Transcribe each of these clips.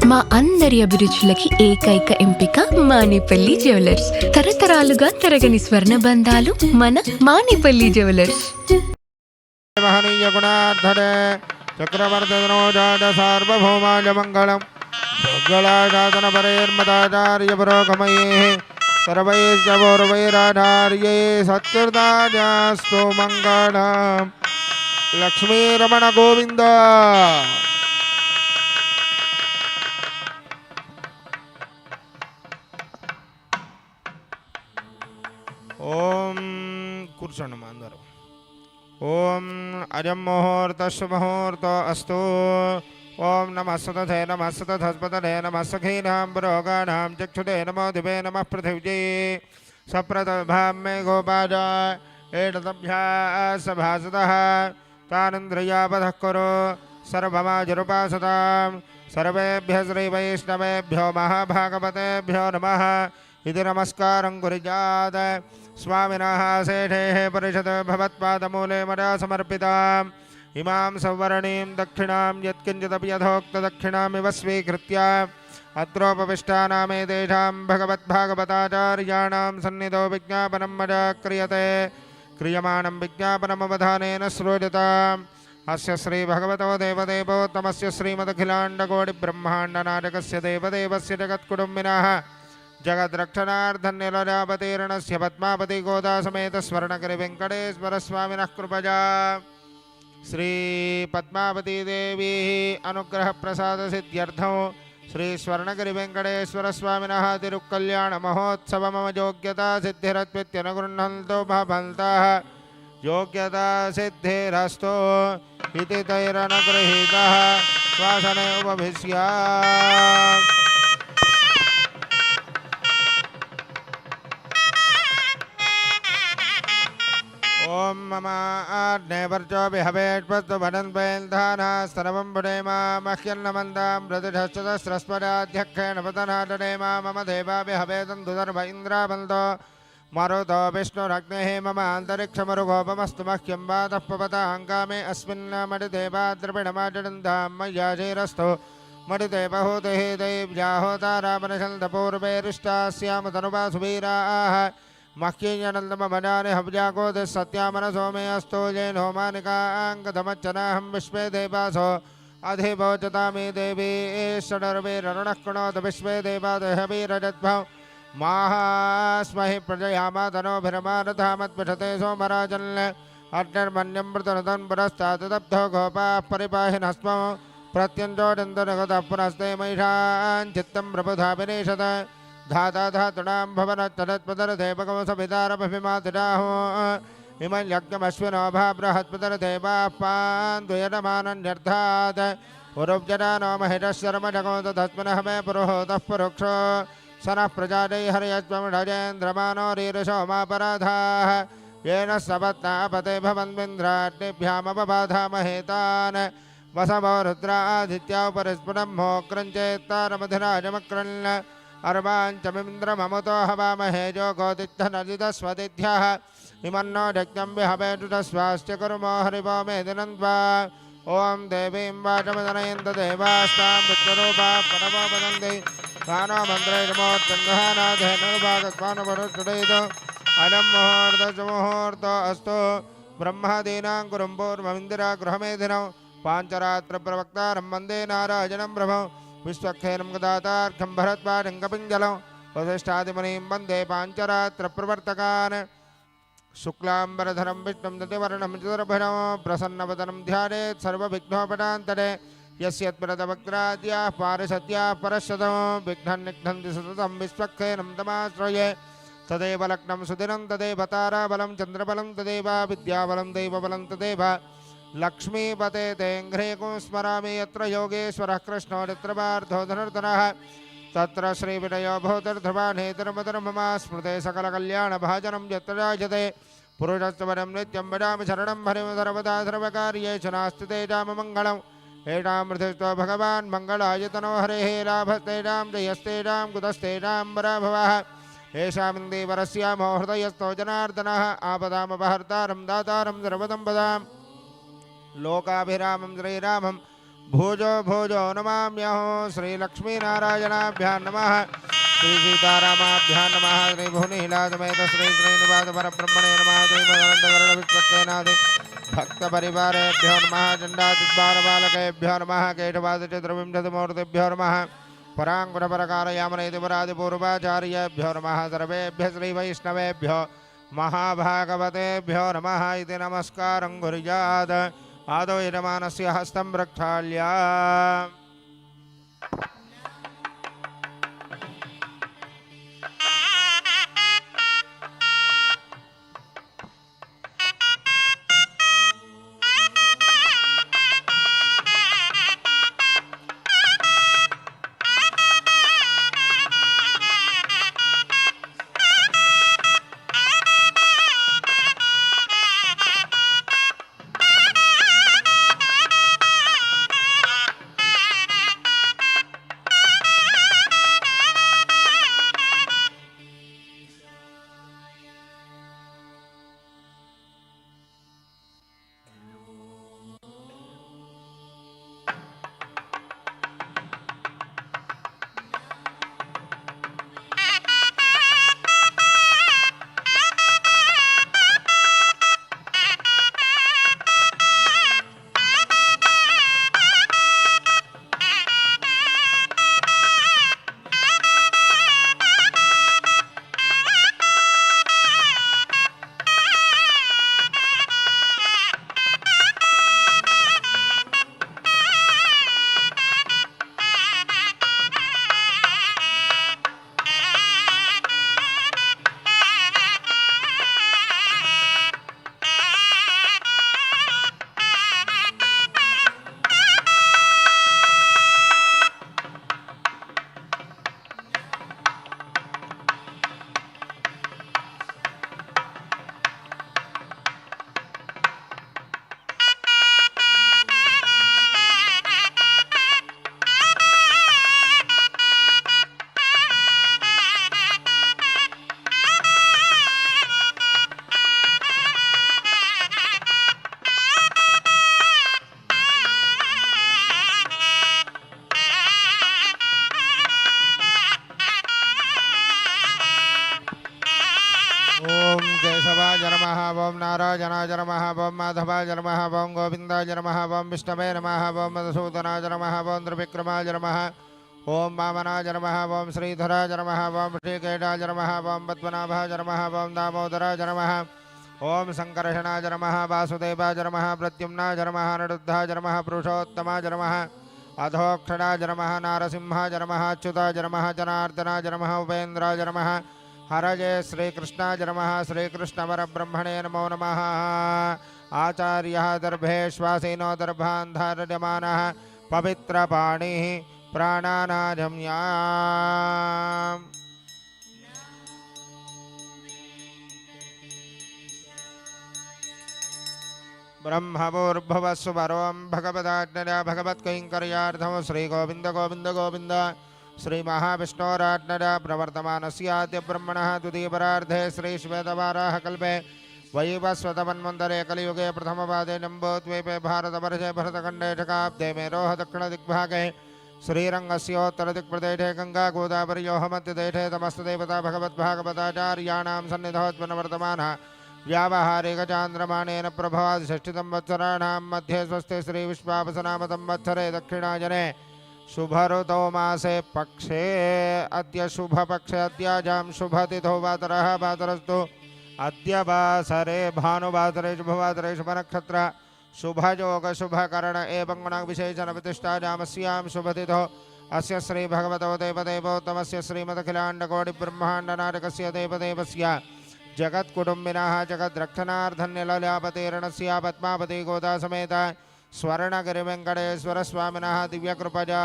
మా అందరి అభిరుచులకి ఏకైక ఎంపిక మానేపల్లి జ్యువెలర్స్. తరతరాలుగా తరగని స్వర్ణ బంధాలు మన మానేపల్లి జ్యువెలర్స్. మహనీయ గుణార్ధనే చక్రవర్తనోజాత సార్వభౌమాయ మంగళం మంగళాశాసన పరేర్మదాచార్య పురోగమయే సర్వైశ్చ పూర్వైరాచార్యే సత్కృతాయాస్తు మంగళం. లక్ష్మీరమణ గోవింద. ఓం కూర్చోండి మా అందరూ. ఓం అజం ముహూర్త శుభముహూర్త అస్తు. ఓం నమః సతతే నమః సతధస్పతనే నమః సఖీనాం పురోగానాం చక్షుదే నమో దివే నమః పృథివ్యై సప్రతభాం మే గోపాజ ఏటతభ్యాసభాసతః తానింద్రియావధః కురు సర్వమాజరుపాసతాం. సర్వేభ్యः శ్రీవైష్ణవేభ్యో మహాభాగవతేభ్యో నమః. ఇది నమస్కారం గురిజాత్. स्वामिनः शेषेः परिषत् भवत्पादमूले मया समर्पिताम् इमां सौवर्णीं दक्षिणां यत्किञ्चिदपि यथोक्तदक्षिणामिव स्वीकृत्य अत्रोपविष्टानामेतेषां भगवद्भागवताचार्याणां सन्निधौ विज्ञापनं मया क्रियते. क्रियमाणं विज्ञापनमवधानेन श्रूयताम्. अस्य श्रीभगवतो देवदेवोत्तमस्य श्रीमदखिलाण्डकोटिब्रह्माण्डनायकस्य देवदेवस्य जगत्कुटुम्बिनः जगद्रक्षणार्धन्यलजापतीर्णस्य पद्मापति गोदा समेत स्वर्णगिरि वेंकटेश्वर स्वामिनः कृपया श्री पद्मावती देवी अनुग्रह प्रसाद सिद्ध्यर्थं श्री स्वर्णगिरि वेंकटेश्वर स्वामिनः तिरुकल्याण महोत्सव मम योग्यता सिद्धिरत्वित्यनुगृह्णन्तो भवन्तः. योग्यता सिद्धिरस्तु इति तैरनुगृहीतः श्वासने उपविश्यात्. ओम मम आज्ञेवर्चो विहवेष्पस्तु वदन्वेन्धानः सर्वं पुडेमा मह्यन्नमन्दां प्रतिष्ठश्चतस्रस्पदाध्यक्षेण पतनाटनेमा मम देवा विहवेदं दुदर्भ इन्द्रावन्तो मरुतो विष्णुरग्नेः मम अन्तरिक्षमरुगोपमस्तु मह्यं वातः पवताङ्गामे अस्मिन् मणिदेवाद्रविणमाजडन्धां मय्याशेरस्तु मणिदेवहूतिः दैव्याहोतारामनशल्दपूर्वेरिष्टास्याम तनुवा सुवीराः मह्येयनन्दमभजानि हव्याकोदे सत्यामनसो मे अस्तो येन होमानिकाङ्गधमच्चनाहं विश्वे देवासो अधिभोजतामि देवी षडर्वेरणः कृणोत विश्वे देवादहवीरजद्भव माहास्महि प्रजयामातनोभिरमारथामद्विषते सोमराजन् अग्निर्मन्यं मृतनदन् पुरस्तादब्धो गोपाः परिपाहिनस्म प्रत्यञ्जोडन्दनगतः पुनस्ते महिषान् चित्तं प्रबुधा विनेशत धाता धातुणां भवनच्चरत्पदरदेवकमसभितारभिमातिराहो इमं यज्ञमश्विनो भाबृहत्पदरदेवाः पान्दुयनमानन्यर्थात् पुरुब्जनानो महिषशर्मजगोदधस्मिनः मे पुरोहोतः पुरुक्षो सनः प्रजाजै हर्यस्वमिढजेन्द्रमानो रीरसोमापराधाः येन सपत्नापते भवन्विन्द्राग्निभ्यामपबाधामहेतान् वसवो रुद्रादित्या उपरिस्फुटं मोक्रञ्चेत्तारमधिराजमक्रन् अर्वाञ्चमिन्द्रममुतो हवामहे जोगोदित्यनदितस्वदिध्यः इमन्नो यज्ञं विहवेतुतस्वास्य कुर्मो हरिवो मेदिनन्त्वा. ॐ देवीं वाचमदनयन्त देवास्तां विश्वरूपा प्रणवो वदन्ति स्वानो मन्त्रैर्मोत्तङ्गहानाधेनुर्भागस्वानुपरुष्टुडेत अयं मुहूर्त अस्तु. ब्रह्मादीनां गुरुं पूर्वमिन्दिरा गृहमेधिनौ पाञ्चरात्रप्रवक्तारं वन्दे नारायणं प्रभो विश्वक्षेनं गदातार्घं भरद्वाजङ्गपिञ्जलं वसिष्ठादिमुनिं वन्दे पाञ्चरात्रप्रवर्तकान्. शुक्लाम्बरधरं विष्णुं दधिवर्णं चतुर्भुजं प्रसन्नवदनं ध्यायेत् सर्वविघ्नोपशान्तये. यस्यद्व्रतवक्त्राद्याः पारिषद्याः परशतं विघ्नं निघ्नन्ति सततं विश्वक्षेनं तमाश्रये. तदेव लग्नं सुदिनं तदेव ताराबलं चन्द्रबलं तदेव विद्याबलं दैवबलं तदेव लक्ष्मीपते तेङ्घ्रेको स्मरामि यत्र योगेश्वरः कृष्णो यत्र पार्थो धनुर्धरः तत्र श्रीविनयो भूतिर्ध्रुवानेतिर्मधुर्ममा स्मृते सकलकल्याणभाजनं यत्र जायते. पुरुषस्य वरं नित्यं वदामि शरणं हरिं सर्वदा सर्वकार्येषु नास्ति तेषाममङ्गलम्. एषां मृतिस्त्व भगवान् मङ्गलायतनो हरेः लाभस्तेषां जयस्तेषां कुतस्तेषां पराभवः. येषामिन्दीवरस्यामो हृदयस्थो जनार्दनः आपदामपहर्तारं दातारं सर्वदं वदामि. लोकाभिरामं श्रीरामं भोजो भोजो नमाम्यहो श्रीलक्ष्मीनारायणाभ्यां नमः श्रीसीतारामाभ्यां नमः श्रीभुवनिहिलासमेत श्रीश्रीनिवासपरब्रह्मणे नमः श्रीमदनन्दगरुडविश्वक्सेनादि भक्तपरिवारेभ्यो नमः चण्डादिद्वारपालकेभ्यो नमः केशवादिचतुर्विंशतिमूर्तिभ्यो नमः पराङ्कुरपरकारयामनैतिपरादिपूर्वाचार्येभ्यो नमः सर्वेभ्यः श्रीवैष्णवेभ्यो महाभागवतेभ्यो नमः इति नमस्कारं कुर्यात् आदौ यजमानस्य हस्तं प्रक्षाल्य ओम केशवाय नमः ओम नारायणाय नमः ओम माधवाय नमः ओम गोविंदाय नमः ओम विष्णवे नमः ओम मधुसूदनाय नमः ओम त्रिविक्रमाय नमः ओम वामनाय नमः ओम श्रीधराय नमः ओम श्रीकेशाय नमः ओम पद्मनाभाय नमः ओम दामोदराय नमः ओम संकर्षणाय नमः वासुदेवाय नमः प्रद्युम्नाय नमः अनिरुद्धाय नमः पुरुषोत्तमाय नमः अधोक्षणाय नमः नारसिंहाय नमः अच्युताय नमः जनार्दनाय नमः उपेन्द्राय नमः हरये श्रीकृष्णाय नमः श्रीकृष्णपरब्रह्मणे नमो नमः आचार्यः दर्भेश्वासीनो दर्भान् धारयमानः पवित्रपाणिः प्राणानाजम्याम् ब्रह्मभूर्भुवस्सुवरों भगवदाज्ञया भगवत्कैङ्कर्यार्थं श्रीगोविन्द गोविन्द गोविन्द श्रीमहाविष्णोराज्ञया प्रवर्तमानस्याद्य ब्रह्मणः द्वितीयपरार्धे श्रीश्वेतवाराहकल्पे वैवस्वतमन्वन्तरे कलियुगे प्रथमपादे जम्बोद्वीपे भारतवर्षे भरतखण्डे शकाब्दे मेरोः दक्षिणदिग्भागे श्रीरङ्गस्योत्तरदिक्प्रदेशे गङ्गागोदावर्योः मध्यदेशे तमस्तदेवता भगवद्भागवताचार्याणां सन्निधोत्पन्नवर्तमानः व्यावहारिकचान्द्रमाणेन प्रभवात् षष्ठिसंवत्सराणां मध्ये स्वस्ति श्रीविश्वावसुनाम संवत्सरे दक्षिणायने शुभऋतौ मासे पक्षे अद्य शुभपक्षे अद्याजां शुभतिथौ वातरः वातरस्तु अद्य वासरे भानुवासरे शुभवासरे शुभनक्षत्र शुभयोग शुभकरण एवं गुणविशेषणप्रतिष्ठायामस्यां शुभतिथौ अस्य श्रीभगवतो देवदेवोत्तमस्य श्रीमदखिलाण्डकोटिब्रह्माण्डनायकस्य देवदेवस्य जगत्कुटुम्बिनः जगद्रक्षणार्धन्यललापतेरणस्य पद्मावती गोदा समेत स्वर्णगिरिवेङ्कटेश्वरस्वामिनः दिव्यकृपया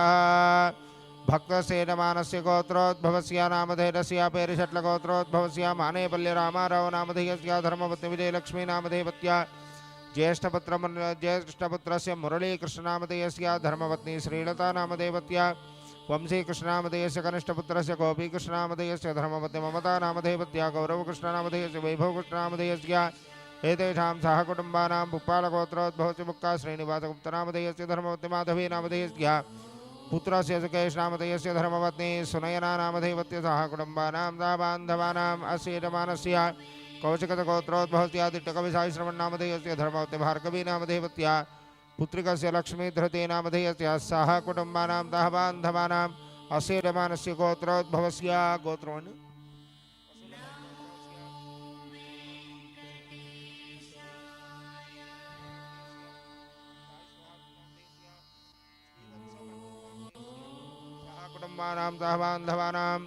भक्तसेनमानस्य गोत्रोद्भवस्य नामधेयस्य पेरिषट्लगोत्रोद्भवस्य मानेपल्यरामाराव नामधेयस्य धर्मपत्नी विजयलक्ष्मी नामधेयवत्या ज्येष्ठपुत्रस्य मुरलीकृष्णनामधेयस्य धर्मपत्नी श्रीलता नामधेयवत्या वंशीकृष्णनामधेयस्य कनिष्ठपुत्रस्य गोपीकृष्णनामधेयस्य धर्मपत्नी ममता नामधेयवत्या गौरवकृष्णनामधेयस्य वैभवकृष्णनामधेयस्य एतेषां सह कुटुम्बानां पुप्पालगोत्रोद्भवस्य मुक्का श्रीनिवासगुप्तनामधेयस्य धर्मवती माधवी नामधेयस्य पुत्रस्य सुकेशनामधेयस्य धर्मपत्नी सुनयना नामधेयवत्य सह कुटुम्बानां बान्धवानाम् अस्य यजमानस्य कौशिकगोत्रोद्भवत्यादिट्टकविसायश्रवणनामधेयस्य धर्मवती भार्गवी नामधेयवत्या पुत्रिकस्य लक्ष्मीधृते नामधेयस्य सह कुटुम्बानां बान्धवानाम् अस्य यजमानस्य गोत्रोद्भवस्य गोत्रोन् कुटुम्बानां सह बान्धवानां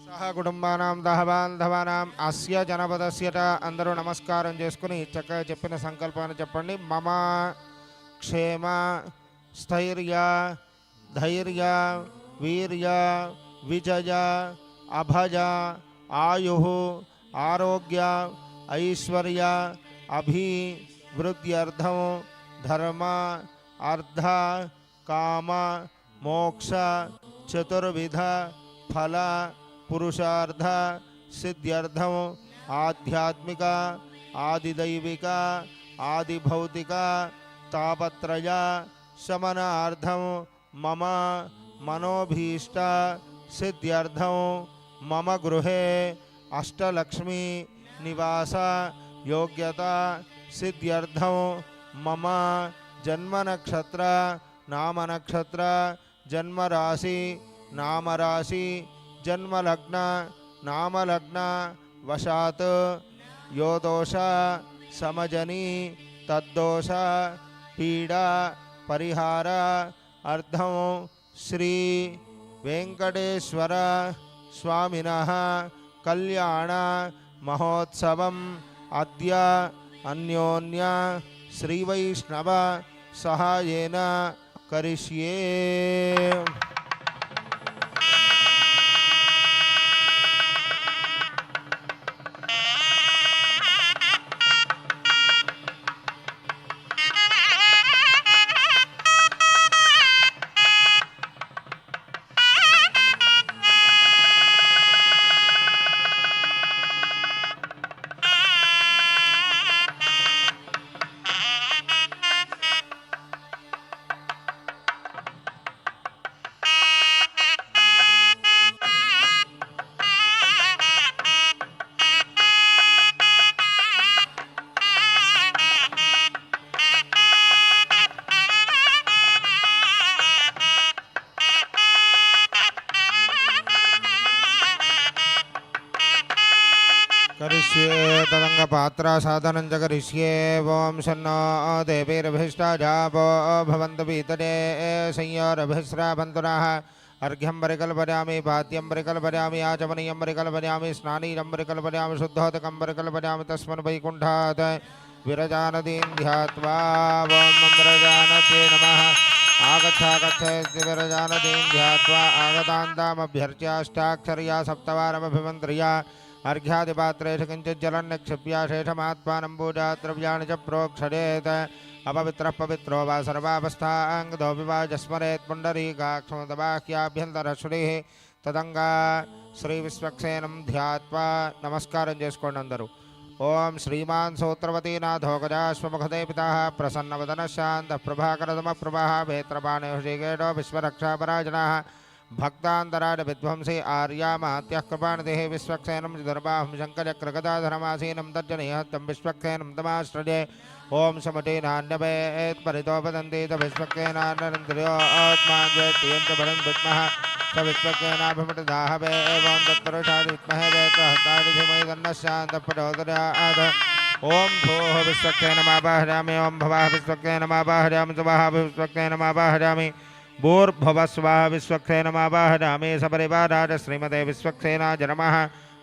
సహ కుటుంబానాం దహబాంధవానాం అస్య జనపదస్య అందరూ నమస్కారం చేసుకుని చక్కగా చెప్పిన సంకల్పాన్ని చెప్పండి. మమ క్షేమ స్థైర్య ధైర్య వీర్య విజయ అభయ ఆయు ఆరోగ్య ఐశ్వర్య అభివృద్ధ్యర్థం ధర్మ అర్థ కామ మోక్ష చతుర్విధ ఫల పురుషార్థ సిద్ధ్యర్థం ఆధ్యాత్మిక ఆదిదైవిక ఆదిభౌతిక తాపత్రయ శమనార్థం మమ మనోభీష్ట సిద్ధ్యర్థం మమ గృహే అష్టలక్ష్మి నివాస యోగ్యత సిద్ధ్యర్థం మమ జన్మనక్షత్ర నామనక్షత్ర జన్మరాశి నామరాశి జన్మలగ్న నామలగ్న వశాత్ యో దోష సమజని తద్దోష పీడా పరిహార అర్థం శ్రీ వెంకటేశ్వర స్వామినః కళ్యాణ మహోత్సవం అద్య అన్యోన్య శ్రీవైష్ణవ సహాయేన కరిష్యే. करिष्ये तदङ्गपात्रा साधनं च करिष्ये. ओं शन्नो देवीरभिष्टाजापो भवन्तु पीतरे संयोरभिस्रावन्तु नः. अर्घ्यं परिकल्पयामि पाद्यं परिकल्पयामि आचमनीयं परिकल्पयामि स्नानीयं परिकल्पयामि शुद्धोदकं परिकल्पयामि तस्मिन् वैकुण्ठात् विरजानदीं ध्यात्वा ॐ विरजानते नमः. आगच्छागच्छेत् विरजानदीं ध्यात्वा आगतान्तामभ्यर्च्याष्टाक्षर्या सप्तवारमभिमन्त्र्या अर्घ्यादिपात्रेषु किञ्चित् जलं निक्षिप्य शेषमात्मानं पूजाद्रव्याणि च प्रोक्षरेत्. अपवित्रः पवित्रो वा सर्वावस्थाङ्गदोऽपि वा जस्मरेत् पुण्डरीकाक्षमदबाह्याभ्यन्तरश्रीः तदङ्गा श्रीविश्वक्सेनं ध्यात्वा नमस्कारं చేసుకోండి అందరూ. ఓం శ్రీమాన్ సూత్రవతీనాథో గజాశ్వముఖదే పితాః ప్రసన్నవదనः శాంతः ప్రభాకరతమः ప్రభాः వేత్రపాణిः శ్రీకేటో విశ్వరక్షాపరాజనः भक्तांतराड विध्वंसी आर्या महत्या कृपाणिदेः विश्वक्सेनं दर्बाहं शङ्खचक्रगदाधरमासीनं तर्जनीहस्तं विश्वक्सेनं तमाश्रजे. ओं समटेनान्यवेत् परितो वदन्ति च विश्वक्सेनानरन्द्रियोऽत्माञ्जेत्येन च बलं विद्मः स विश्वक्सेनाभिमतदाहवे एवं तत्पुरुषाय विद्महे वेत्रहस्ताय धीमहि तन्नः शान्तः प्रचोदयात्. ओं भूः विश्वक्सेनमावाहयामि ओं भवः विश्वक्सेनमावाहयामि सुवः विश्वक्सेनमावाहयामि भूर्भुवस्वः विश्वक्सेनमावाहयामि सपरिवाराय श्रीमते विश्वक्सेनाय नमः.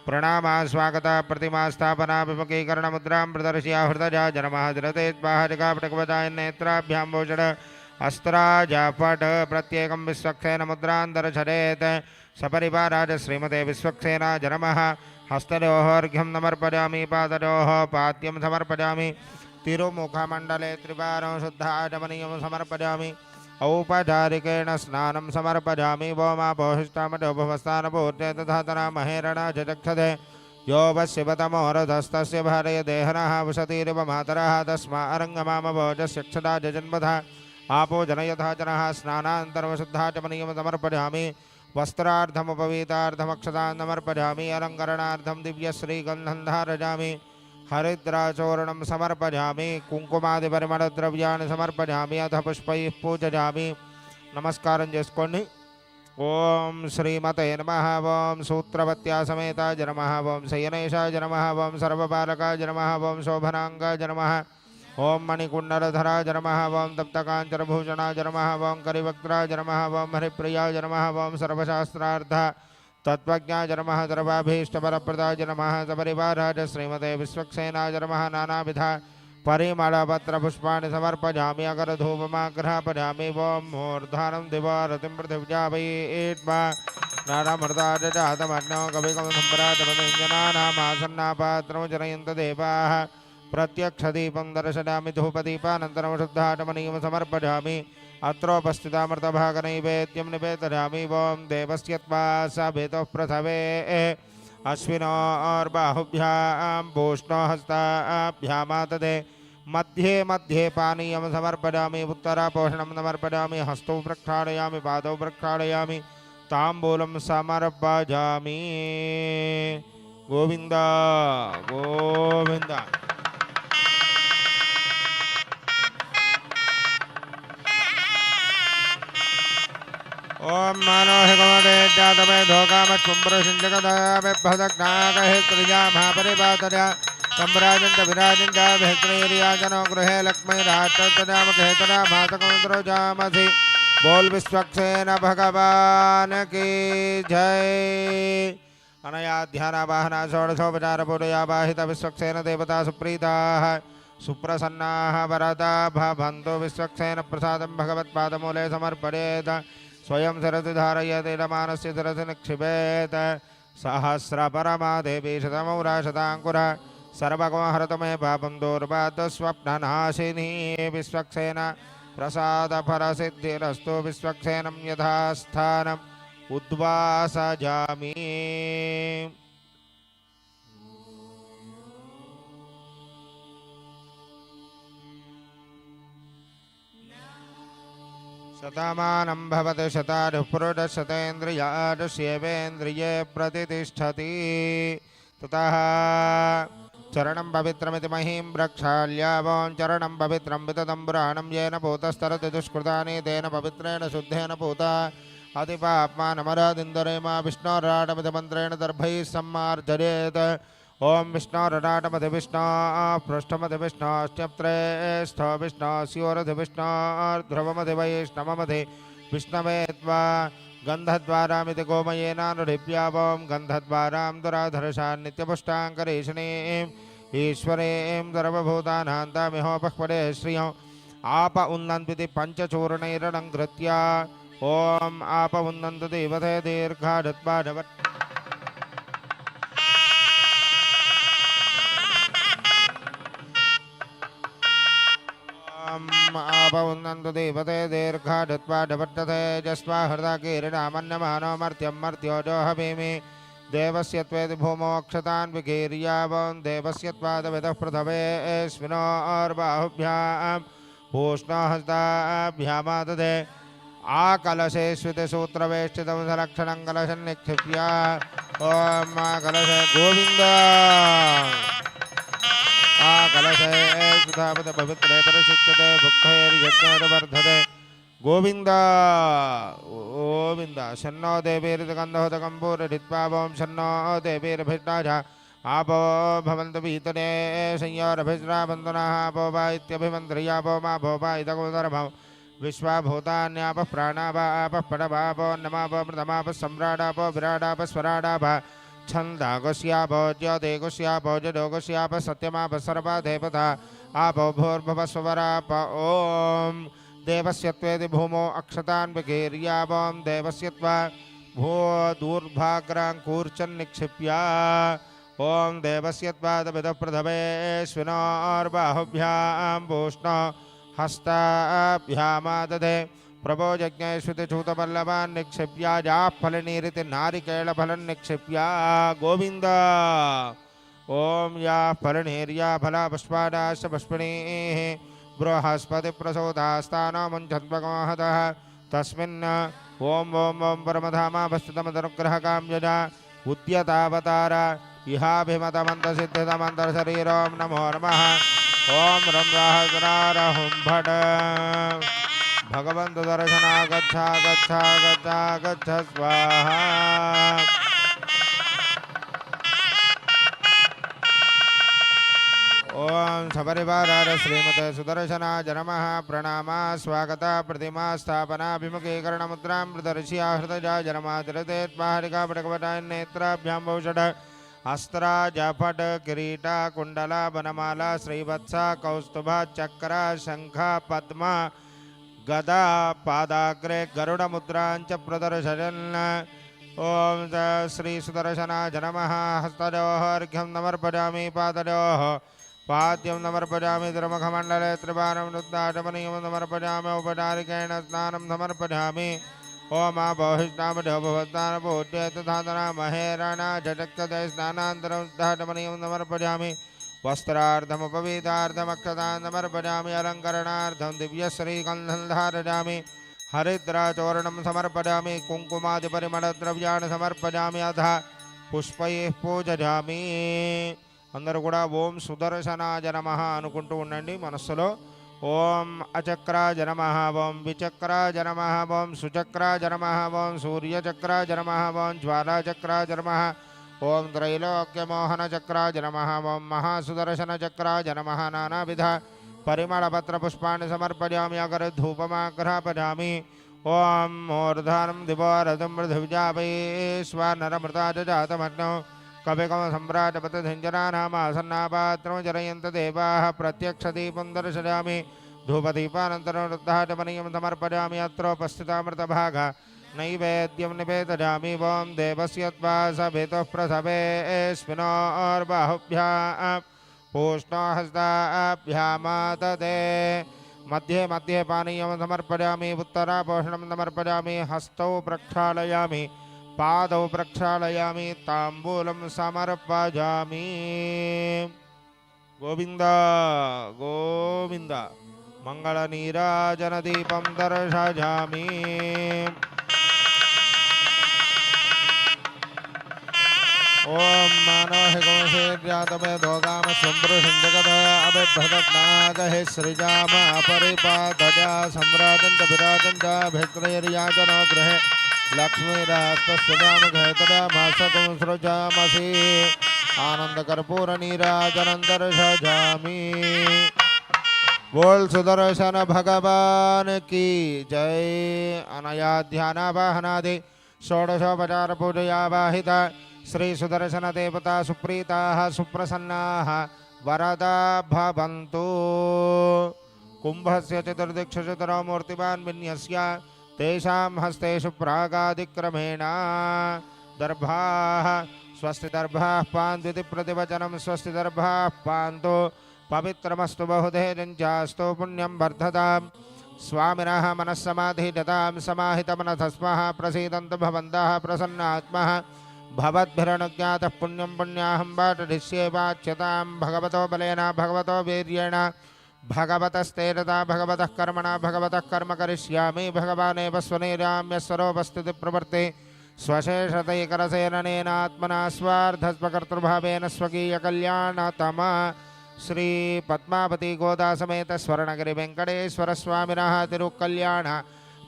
प्रणामा स्वागत प्रतिमा स्थापना विमुखीकरण मुद्रां प्रदर्श्य हृदया नमः. धृते स्वाहा जगापटकवचाय नेत्राभ्यां भूषण अस्त्राजपट प्रत्येकं विश्वक्सेन मुद्रान्तरछदेत् सपरिवाराज श्रीमते विश्वक्सेनाय नमः। हस्तयोः अर्घ्यं समर्पयामि, पादयोः पाद्यं समर्पयामि, तिरुमुखमण्डले त्रिवारं शुद्धाचमनीयं समर्पयामि, औपचारिकेण स्नानं समर्पयामि। वोमापोहिष्टामजोभवस्थानपूर्ते तथा तनामहेरणा चक्षते यो वशिवतमोरधस्तस्य भारय देहनः वसतिरिव मातरः तस्मा अरङ्गमामभोजस्य क्षदा जन्मथा आपो जनयथा जनः। स्नानान्तरं शुद्धाचमनीयं समर्पयामि, वस्त्रार्थमुपवीतार्थमक्षतां समर्पयामि, अलङ्करणार्थं दिव्यश्रीगन्धं धारयामि, हरिद्राचूर्णं समर्पयामि, कुङ्कुमादिपरिमलद्रव्याणि समर्पयामि, अथ पुष्पैः पूजयामि। नमस्कारं చేసుకోండి। ఓం శ్రీమతే నమః, ఓం సూత్రవత్యా సమేతాయ నమః, ఓం శయనేశాయ నమః, ఓం సర్వపాలకాయ నమః, ఓం శోభనాంగాయ నమః, ఓం మణికుండలధరాయ నమః, ఓం తప్తకాంచనభూషణాయ నమః, ఓం కరివక్త్రాయ నమః, ఓం హరిప్రియాయ నమః, ఓం సర్వశాస్త్రార్థ तत्त्वज्ञाय नमः, सर्वाभीष्टफलप्रदाय नमः, सपरिवाराय श्रीमते विश्वक्सेनाय नमः। नानाविध परिमलपत्रपुष्पाणि समर्पयामि, अगरधूपमाघ्रापयामि। ओं मूर्धानं दिवारतिं पृथिव्या वैट्मा नानामृताय जातमन्यो कविकमसम्भ्राजमनिञ्जनानामासन्नापात्रं जनयन्त देवाः। प्रत्यक्षदीपं दर्शयामि, धूपदीपानन्तरं शुद्धाचमनीयं समर्पयामि, अत्रोपस्थितामृतभागनैवेद्यं निवेदयामि। ओं देवस्य त्वा सभितः पृथवे अश्विनोर्बाहुभ्यां पूष्णो हस्ताभ्यामातदे मध्ये मध्ये पानीयं समर्पयामि, उत्तरापोषणं समर्पयामि, हस्तौ प्रक्षालयामि, पादौ प्रक्षालयामि, ताम्बूलं समर्पयामि। गोविन्द गोविन्द। ओम मानो हिगमदे जातमे धोकामत्पुंपरसिंजगदामे भदग्नागहे त्रिजा महापरिपातया सम्राजन्त विराजन्त भेत्रेरियाजनो गृहे लक्ष्मीराट्टतनामकहेतरा मातकमन्त्रो जामसि। बोल विश्वक्सेन भगवान की जय। अनया ध्यानावाहना षोडशोपचारपूजया वाहिता विश्वक्सेन देवता सुप्रीताः सुप्रसन्नाः वरदा भवन्तु। विश्वक्सेन प्रसादं भगवत्पादमूले समर्पयेत्, स्वयं सरसि धारयेत्, इदमानस्य सरसि निक्षिपेत्। सहस्रपरमा देवी शतमौरा शताङ्कुरा सर्वगुणहरतु मे पापं दुर्वातस्वप्ननाशिनी। विश्वक्सेन प्रसादफलसिद्धिरस्तु। विश्वक्सेनं यथास्थानम् उद्वासयामि। शतमानं भवति शतायुः पुरुषः शतेन्द्रियायुष्येवेन्द्रिये प्रतिष्ठति। ततः चरणं पवित्रमिति महीं प्रक्षाल्यावं चरणं पवित्रं विततं पुराणं येन भूतस्तरति दुष्कृतानि तेन पवित्रेण शुद्धेन पूता अतिपाप्मानमरादिन्दरेमा। विष्णोराटमिति मन्त्रेण दर्भैः सम्मार्जयेत्। ओम विष्णोरनाटमधि विष्णो पृष्ठमधि विष्णोश्चप्त्रे स्थो विष्णो स्योरधि विष्णोर्ध्रुवमधि वैष्णवमधि विष्णवे त्वा गन्धद्वारामिति गोमयेनानुडिप्यावं गन्धद्वारां दुराधर्षां नित्यपुष्टाङ्करेषिणीम् ईश्वरीं सर्वभूतानान्तामिहोपह्वरे श्रियं आप उन्नन्विति पञ्चचूर्णैरलङ्कृत्य। ओम आप उन्नन्तु देवते दीर्घाढत्वाढवत् आपउन्नन्तु देवते दीर्घाढत्वाढवट्टते जस्वा हृदा कीरिणामन्यमानो मर्त्यं मर्त्योजो हवीमि। देवस्य त्वेति भूमो अक्षतान् विकीर्यावं देवस्य त्वादविदः पृथवे स्विनोर्बाहुभ्यां पूष्णो हस्ताभ्यामाददे। आकलशे श्रुतिसूत्रवेष्टितं सलक्षणं कलशं निक्षिप्य। ओम कलशे गोविन्द कलशे सुधापद पवित्रे परिशिच्यते भुक्तैर्यज्ञैर्वर्धते। गोविन्द गोविन्द। शन्नो देवीर्गन्धोदकम्पूरधित्वा शन्नो देवीर्भिष्टाज आपो भवन्तु पीतने संयोरभिश्रावन्तु नः आपो वा इत्यभिमन्त्र्यापो मा भो वा इदगोदरभौ विश्वाभूतान्यापः प्राणापापः पडवापो नमापो मृतमापः सम्राडापो विराडापः स्वराडापः छन्दागस्यापो ज्योतिगस्यापो जडोगस्यापः सत्यमापः सर्वा देवता आपो भूर्भुवः स्वराप। ओम देवस्य त्वेति भूमौ अक्षतान् विकीर्यावं देवस्य त्वा भू दूर्भाग्राङ्कूर्चन्निक्षिप्य ॐ देवस्य त्वादभिदः प्रथमेश्विनोर्बाहुभ्यां भूष्णो हस्ताभ्यामादधे प्रभो यज्ञेश्वतिचूतपल्लवान् निक्षिप्य जाफलनीरिति नारिकेलफलं निक्षिप्य गोविन्द ॐ या फलनीर्या फला पुष्पादाश्च पुष्पिणीः बृहस्पतिप्रसोदास्तानमुञ्चद्भगमहतः तस्मिन् ॐ परमधामावस्थितमदनुग्रहकां यजा उद्यतावतार इहाभिमतमन्तसिद्धितमन्तरशरीरों नमो नमः ॐ रं रहस्रारहुं भट भगवन्तु दर्शना गच्छ गच्छ गच्छ गच्छ स्वाहा ओम सपरिवाराय श्रीमते सुदर्शनाय नमः प्रणामा स्वागत प्रतिमा स्थापना विमुखीकरण मुद्रां प्रदर्श्य हृदयाय नमातिरते त्वाहरिका पटकवटाय नेत्राभ्यां भूषण अस्त्रा जपट किरीटा कुंडला वनमाला श्रीवत्सा कौस्तुभ चक्र शंख पद्म गदा पादाग्रे गरुड़ मुद्रांच प्रदर्शयन् ओम श्री सुदर्शनाय नमः हस्तयोः अर्घ्यं नमर्पयामि पादयोः पाद्यं नमर्पयामि द्रमखमण्डले त्रिवारं रुद्राटमनीयं नमर्पयामि औपचारिकेण स्नानं समर्पयामि ओम बहुष्णामभवत्तानपूज्ये तथा महेरणा झटक्तते स्नानान्तरं रुद्राटमनीयं नमर्पयामि वस्त्रार्धमुपवीतार्धमक्षतान् समर्पयामि अलङ्करणार्थं दिव्यश्रीगन्धं धारयामि हरिद्राचूर्णं समर्पयामि कुङ्कुमादिपरिमलद्रव्याणि समर्पयामि अथ पुष्पैः पूजयामि అందరూ కూడా ఓం సుదర్శనాయ నమః అనుకుంటూ ఉండండి మనస్సులో ఓం అచక్రాయ నమః ఓం విచక్రాయ నమః ఓం సుచక్రాయ నమః ఓం సూర్యచక్రాయ నమః ఓం జ్వాలాచక్రాయ నమః ఓం త్రైలోక్యమోహన చక్రాయ నమః ఓం మహాసుదర్శన చక్రాయ నమః నానావిధ పరిమళపత్రపుష్పాన్ని సమర్పయామి అగరధూపమాగ్రహపయామి ఓం మూర్ధానం దివోరథం పృథివ్యాపై స్వర్ణరమృతాజాతమగ్నౌ कविकम सम्राटपतझञ्जनानामासन्नापात्रमजरयन्त देवाः प्रत्यक्षदीपं दर्शयामि धूपदीपानन्तरं रुद्धाटमनीयं समर्पयामि अत्रोपस्थितामृतभाग नैवेद्यं निवेदयामि ॐ देवस्य त्वा सभितः प्रसवेऽस्मिनोर्बाहुभ्यां पूष्णो हस्ताभ्यामाददे मध्ये मध्ये पानीयं समर्पयामि उत्तरापोषणं समर्पयामि हस्तौ प्रक्षालयामि पादौ प्रक्षालयामि ताम्बूलं समर्पयामि गोविंद गोविंद मंगलनीराजनदीपं दर्शयामि ओम मानोहिकंसेर्यातमे दोगाम सम्भृशञ्जगद अभिभ्रदनागहे सृजाम अपरिपादजा सम्राजञ्च विराजञ्च भित्रैर्याजनो गृहे लक्ष्मीरास्तस्यामघैतदा मासकं सृजामसि आनन्दकर्पूरनीराजनं दर्शयामि बोल सुदर्शन भगवान की जय अनया ध्यानावाहनादि षोडशोपचार पूजया वाहिता श्री सुदर्शन देवता सुप्रीताः सुप्रसन्नाः वरदा भवन्तु कुंभस्य चतुर्दिक्षु चतुरो मूर्तिमान् विन्यस्य तेषां हस्तेषु प्रागादिक्रमेण दर्भाः स्वस्ति दर्भाः पान्तु प्रतिवचनं स्वस्ति दर्भाः पान्तु पवित्रमस्तु बहुधैर्यञ्चास्तु पुण्यं वर्धतां स्वामिनः मनस्समाधिजतां समाहितमनसस्मः प्रसीदन्तु भवन्तः प्रसन्नात्मः भवद्भिरनुज्ञातः पुण्यं पुण्याहं वाटडिष्ये वाच्यतां भगवतो बलेन भगवतो वीर्येण भगवतस्तेरता भगवतः कर्मणा भगवतः कर्म करिष्यामि भगवानेव स्वनिराम्यस्वरोपस्थिति प्रवर्ते स्वशेषतैकरसेननेनात्मना स्वार्थस्वकर्तृभावेन स्वकीयकल्याणतम श्री पद्मावती गोदा समेत स्वर्णगिरि वेंकटेश्वर स्वामिनः तिरुकल्याण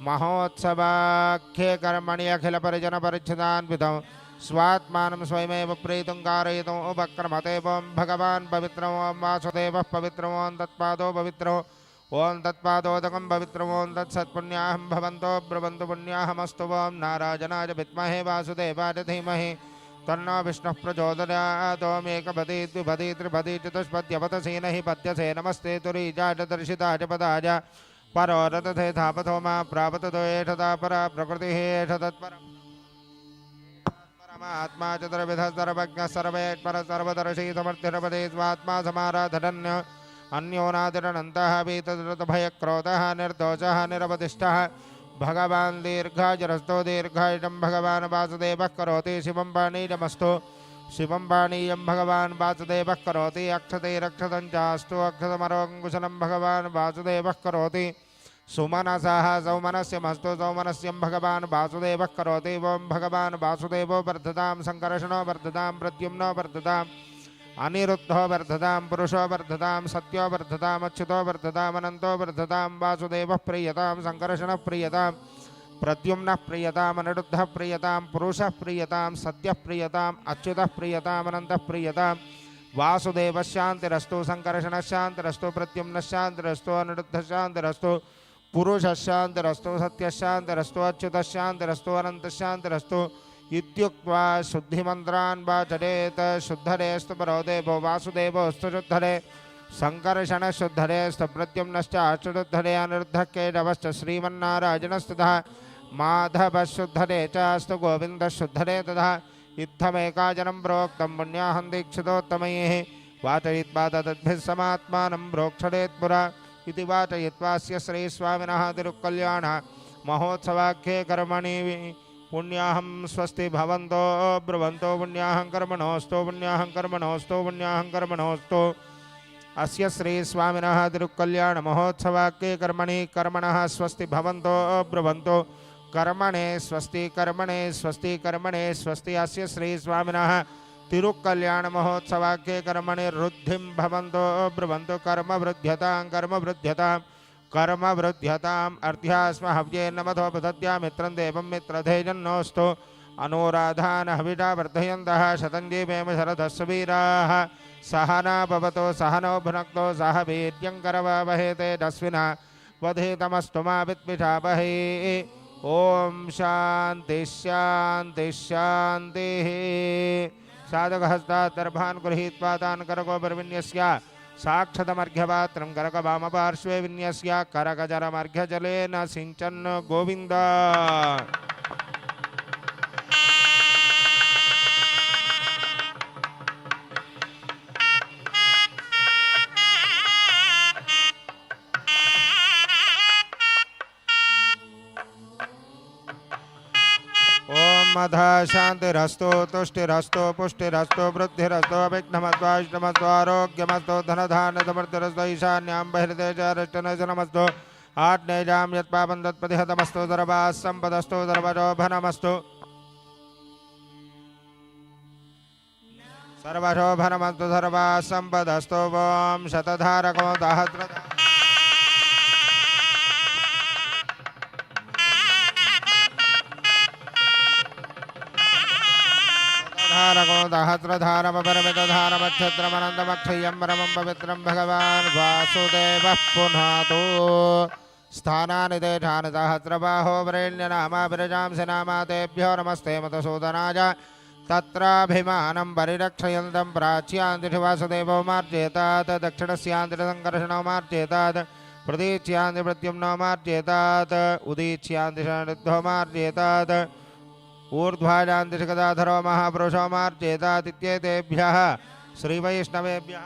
महोत्सवाख्ये कर्मणि अखिल परिजन परिच्छिदान्वितौ स्वात्मानं स्वयमेव प्रीतुं कारयितुं उपक्रमते ओं भगवान् पवित्रो ओं वासुदेवः पवित्रो ओं तत्पादो पवित्रो ओं तत्पादोदकं पवित्रो ओं तत्सत्पुण्याहं भवन्तो ब्रुवन्तु पुण्याहमस्तु ओं नारायणाय विद्महे वासुदेवाय धीमहि तन्नो विष्णुः प्रचोदयात् ओं एकपदी द्विपदी त्रिपदी चतुष्पद्यवतसेन हि पद्यसे नमस्ते तुरीजाय दर्शिताय पदाय परो रतथे थापथो मा प्रापततो एषता परा प्रकृतिः एष तत्परम् परमात्मा चतुर्विधः सर्वज्ञः सर्वेश्वरः सर्वदर्शी समर्थ्यरपदे स्वात्मा समाराधरण्य अन्योनादिरनन्तः वीतद्रुतभयक्रोधः निर्दोषः निरवधिष्ठः भगवान् दीर्घायुरस्तो दीर्घायुषं भगवान् वासुदेवः करोति शिवं पाणिजमस्तु शिवं पाणीयं भगवान् वासुदेवः करोति अक्षते रक्षतं चास्तु अक्षतमरोङ्कुशलं भगवान् वासुदेवः करोति सुमनसः सौमनस्यमस्तु सौमनस्यं भगवान् वासुदेवः करोति ओं भगवान् वासुदेवो वर्धतां संकर्षणो वर्धतां प्रद्युम्नो वर्धताम् अनिरुद्धो वर्धतां पुरुषो वर्धतां सत्यो वर्धताम् अच्युतो वर्धताम् अनन्तो वर्धतां वासुदेवः प्रीयतां संकर्षणः प्रीयतां प्रद्युम्नः प्रीयताम् अनिरुद्धः प्रीयतां पुरुषः प्रीयतां सत्यः प्रीयताम् अच्युतः प्रीयताम् अनन्तः प्रीयतां वासुदेवः शान्तिरस्तु संकर्षणः शान्तिरस्तु प्रद्युम्नः शान्तिरस्तु अनिरुद्धः शान्तिरस्तु पुरुषः शान्तिरस्तु सत्यः शान्तिरस्तु अच्युतः शान्तिरस्तु अनन्तः शान्तिरस्तु इत्युक्त्वा शुद्धिमन्त्रान् वाचरेत शुद्धरेस्तु परो देवो वासुदेवोऽस्तु शुद्धरे संकर्षणः शुद्धरेस्तु प्रद्युम्नश्च शुद्धरे अनिरुद्धः केशवश्च श्रीमन्नारायणस्तुतः माधवः शुद्धरे चास्तु गोविन्दः शुद्धरे तथा इत्थमेकाजनं प्रोक्तं पुण्याहं दीक्षितोत्तमैः वाचयित्वा तद्भिः समात्मानं प्रोक्षरेत् पुरा इति वाचयित्वास्य श्रीस्वामिनः तिरुक्कल्याण महोत्सवाख्ये कर्मणि पुण्याहं स्वस्ति भवन्तो ब्रुवन्तो पुण्याहं कर्मणोऽस्तु पुण्याहं कर्मणोऽस्तु पुण्याहं कर्मणोऽस्तु अस्य श्रीस्वामिनः तिरुक्कल्याण महोत्सवाख्ये कर्मणि कर्मणः स्वस्ति भवन्तो ब्रुवन्तो कर्मणे स्वस्ति कर्मणे स्वस्ति कर्मणे स्वस्ति अस्य श्रीस्वामिनः तिरुक्कल्याण महोत्सवाख्ये कर्मणि रुद्धिं भवन्तो ब्रुवन्तो कर्म वृद्ध्यताम् अर्ध्यास्म हव्ये नमथो पदत्या मित्रं देवं मित्रधेजन्नोऽस्तु अनुराधान हविषा वर्धयन्तः शतञ्जीवेम शरदस्सु वीराः सहना भवतो सहनो भुनक्तो सह वीर्यं करवावहै तेजस्विना वधेतमस्तु मा विद्विषावहै ओम शांति शांति शांतिः साधकहस्तात् दर्भान् गृहीत्वा तान् करकोपरिविन्यस्य साक्षतमर्घ्यपात्रं करकवामपार्श्वे विन्यस्य करकजलमर्घ्यजलेन सिञ्चन् गोविन्द मधा शांतिरस्तु तुष्टिरस्तु पुष्टिरस्तु वृद्धिरस्तु विघ्नमस्त्वाष्टमस्तु आरोग्यमस्तु धनधान्यसमृद्धिरस्तु ईशान्यां बहिर्देशारष्टनशनमस्तु आग्नेयां यत्पापं तत्प्रतिहतमस्तु सर्वाः सम्पदस्तु सर्वशोभनमस्तु सर्वशोभनमस्तु सर्वाः सम्पदस्तु ॐ शतधारको सहस्रधारको सहस्रधारमपरमितधारमक्षत्रमनन्तमक्षय्यं परमं पवित्रं भगवान् वासुदेवः पुनातु स्थानानि देशानि सहस्रबाहो वरेण्यनामा विरजांसि नामा तेभ्यो नमस्ते मधुसूदनाय तत्राभिमानं परिरक्षयन्तं प्राच्यान्तिषु वासुदेवो मार्जयेतात् दक्षिणस्यान्तिसङ्कर्षणो मार्जयेतात् प्रतीच्यान्ति प्रद्युम्नो मार्जयेतात् उदीच्यान्तिषो मार्जयेतात् ऊर्ध्वाजान्तिषु गदाधरो महापुरुषो मार्जयेतादित्येतेभ्यः श्रीवैष्णवेभ्यः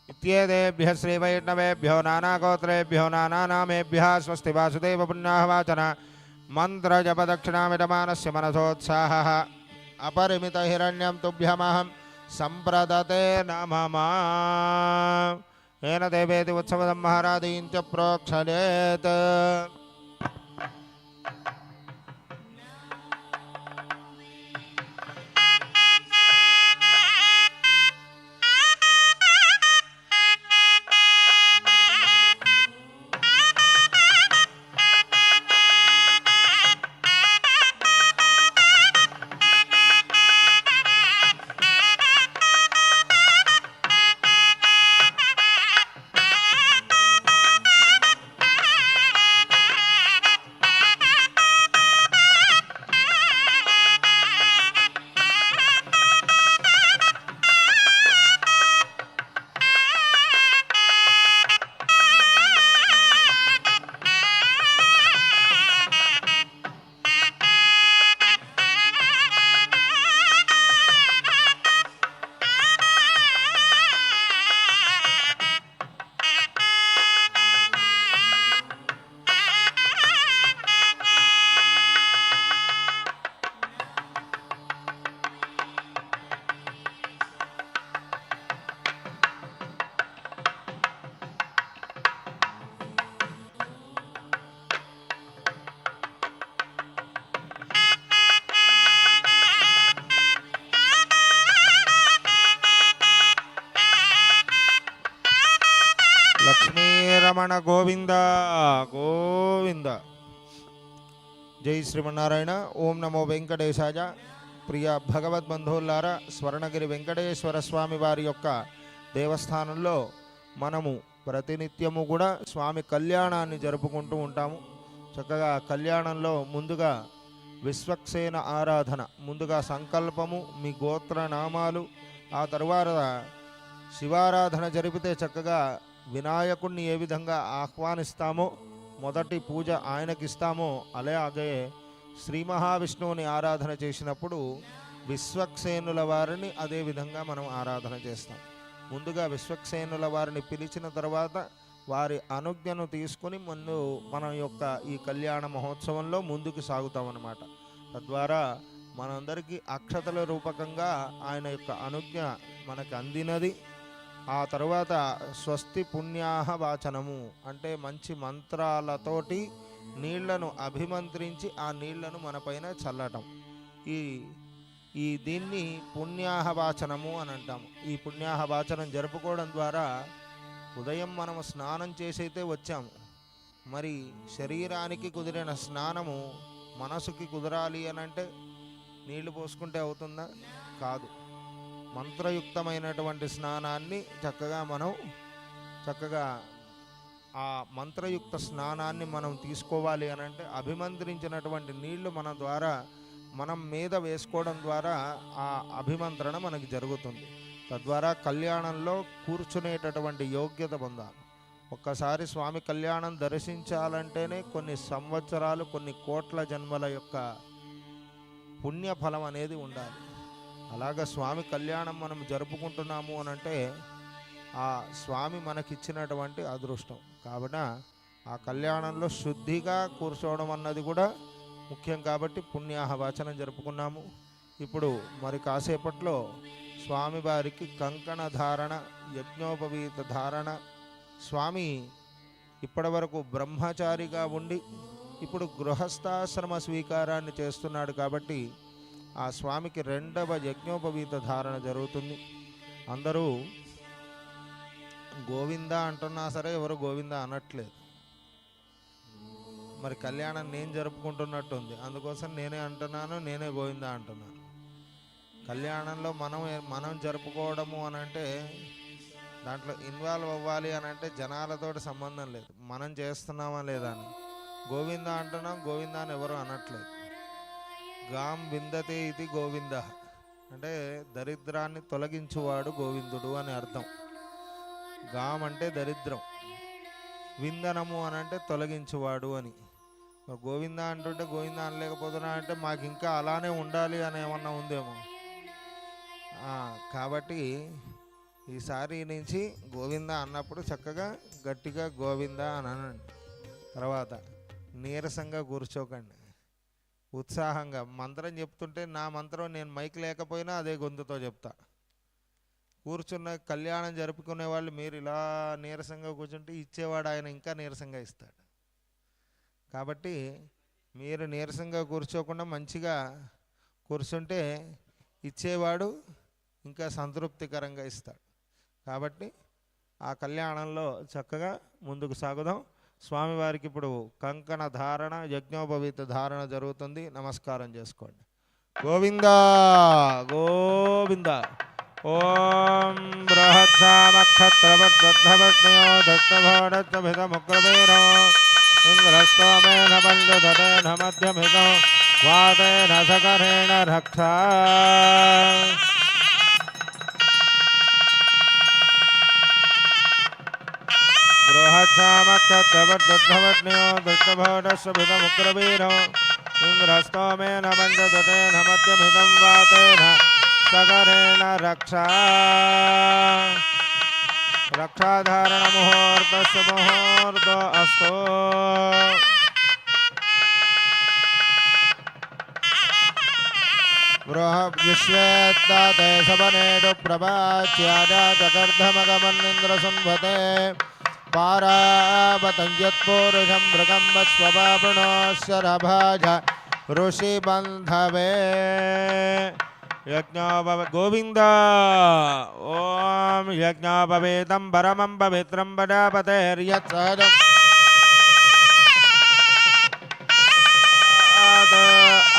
इत्येतेभ्यः श्रीवैष्णवेभ्यो नानागोत्रेभ्यो नानानामेभ्यः स्वस्ति वासुदेव पुण्याहवाचन मन्त्रजपदक्षिणामिदमानस्य मनसोत्साहः अपरिमितहिरण्यं तुभ्यमहं सम्प्रदते नमः येन देवेति उत्सवदं महारादीं च प्रोक्षयेत् రమణ గోవింద గోవింద. జై శ్రీమన్నారాయణ. ఓం నమో వెంకటేశాయ. ప్రియ భగవద్బంధువులారా, స్వర్ణగిరి వెంకటేశ్వర స్వామి వారి యొక్క దేవస్థానంలో మనము ప్రతినిత్యము కూడా స్వామి కళ్యాణాన్ని జరుపుకుంటూ ఉంటాము. చక్కగా కళ్యాణంలో ముందుగా విశ్వక్సేన ఆరాధన, ముందుగా సంకల్పము, మీ గోత్ర నామాలు, ఆ తర్వాత శివారాధన జరిపితే చక్కగా వినాయకుడిని ఏ విధంగా ఆహ్వానిస్తామో, మొదటి పూజ ఆయనకిస్తామో, అలాగే శ్రీ మహావిష్ణువుని ఆరాధన చేసినప్పుడు విశ్వక్సేనుల వారిని అదే విధంగా మనం ఆరాధన చేస్తాం. ముందుగా విశ్వక్సేనుల వారిని పిలిచిన తర్వాత వారి అనుజ్ఞను తీసుకుని మన యొక్క ఈ కళ్యాణ మహోత్సవంలో ముందుకు సాగుతామన్నమాట. తద్వారా మనందరికీ అక్షతల రూపకంగా ఆయన యొక్క అనుజ్ఞ మనకు అందినది. ఆ తర్వాత స్వస్తి పుణ్యాహ వాచనము అంటే మంచి మంత్రాలతోటి నీళ్లను అభిమంత్రించి ఆ నీళ్లను మనపైన చల్లటం. ఈ దీన్ని పుణ్యాహవాచనము అని అంటాము. ఈ పుణ్యాహవాచనం జరుపుకోవడం ద్వారా ఉదయం మనం స్నానం చేసైతే వచ్చాము, మరి శరీరానికి కుదిరిన స్నానము మనసుకి కుదరాలి అని అంటే నీళ్లు పోసుకుంటే అవుతుందా? కాదు. మంత్రయుక్తమైనటువంటి స్నానాన్ని చక్కగా ఆ మంత్రయుక్త స్నానాన్ని మనం తీసుకోవాలి అని అంటే అభిమంత్రించినటువంటి నీళ్లు మన ద్వారా మనం మీద వేసుకోవడం ద్వారా ఆ అభిమంత్రణ మనకి జరుగుతుంది. తద్వారా కళ్యాణంలో కూర్చునేటటువంటి యోగ్యత పొందాలి. ఒక్కసారి స్వామి కళ్యాణం దర్శించాలంటేనే కొన్ని సంవత్సరాలు, కొన్ని కోట్ల జన్మల యొక్క పుణ్యఫలం అనేది ఉండాలి. అలాగా స్వామి కళ్యాణం మనం జరుపుకుంటున్నాము అని అంటే ఆ స్వామి మనకిచ్చినటువంటి అదృష్టం. కావున ఆ కళ్యాణంలో శుద్ధిగా కూర్చోవడం అన్నది కూడా ముఖ్యం. కాబట్టి పుణ్యాహవాచనం జరుపుకున్నాము. ఇప్పుడు మరి కాసేపట్లో స్వామివారికి కంకణ ధారణ, యజ్ఞోపవీత ధారణ. స్వామి ఇప్పటి వరకు బ్రహ్మచారిగా ఉండి ఇప్పుడు గృహస్థాశ్రమ స్వీకారాన్ని చేస్తున్నాడు. కాబట్టి ఆ స్వామికి రెండవ యజ్ఞోపవీత ధారణ జరుగుతుంది. అందరూ గోవింద అంటున్నా సరే ఎవరు గోవింద అనట్లేదు. మరి కళ్యాణం నేను జరుపుకుంటున్నట్టుంది, అందుకోసం నేనే అంటున్నాను, నేనే గోవింద అంటున్నాను. కళ్యాణంలో మనం జరుపుకోవడము అని అంటే దాంట్లో ఇన్వాల్వ్ అవ్వాలి అని అంటే జనాలతోటి సంబంధం లేదు, మనం చేస్తున్నామా లేదా అని. గోవింద అంటున్నాం, గోవింద అని ఎవరు అనట్లేదు. గాం విందతే ఇది గోవింద అంటే దరిద్రాన్ని తొలగించువాడు గోవిందుడు అని అర్థం. గాం అంటే దరిద్రం, విందనము అని అంటే తొలగించువాడు అని. గోవింద అంటుంటే గోవింద అనలేకపోతున్నా అంటే మాకు ఇంకా అలానే ఉండాలి అని ఏమన్నా ఉందేమో. కాబట్టి ఈసారి నుంచి గోవింద అన్నప్పుడు చక్కగా గట్టిగా గోవింద అని అనండి. తర్వాత నీరసంగా కూర్చోకండి, ఉత్సాహంగా మంత్రం చెప్తుంటే నా మంత్రం నేను మైక్ లేకపోయినా అదే గొంతుతో చెప్తా. కూర్చున్న కళ్యాణం జరుపుకునే వాళ్ళు మీరు ఇలా నీరసంగా కూర్చుంటే ఇచ్చేవాడు ఆయన ఇంకా నీరసంగా ఇస్తాడు. కాబట్టి మీరు నీరసంగా కూర్చోకుండా మంచిగా కూర్చుంటే ఇచ్చేవాడు ఇంకా సంతృప్తికరంగా ఇస్తాడు. కాబట్టి ఆ కళ్యాణంలో చక్కగా ముందుకు సాగుదాం. స్వామివారికి ఇప్పుడు కంకణ ధారణ, యజ్ఞోపవీత ధారణ జరుగుతుంది. నమస్కారం చేసుకోండి. గోవింద గోవింద. ఓం బృహత్సామక్షత్రవద్వద్భవజ్ఞయో దత్తభోడత్తభితముగ్రవీరో ఇంద్రస్తోమేన పంచధరేణ మధ్యమితో వాతేన సకరేణ రక్షా. బృహత్సామక్షత్రవద్వద్భవజ్ఞయో దత్తభోడత్తభితముగ్రవీరో ఇంద్రస్తోమేన పంచధరేణ మధ్యమితం వాతేన సకరేణ రక్షా. రక్షాధారణ ముహూర్తస్సు ముహూర్త అస్తు. విశ్వేత్తే సవనేడు ప్రభాచ్యాజకర్ధమగమన్నింద్రసంభతే పారావతంజత్పూరుషం మృగంబస్వబావృణోశరభాజ ఋషిబంధవే. యజ్ఞోపవ గోవింద ఓం యజ్ఞోపవేతం పరమం పవిత్రం ప్రజాపతేర్యత్సహజం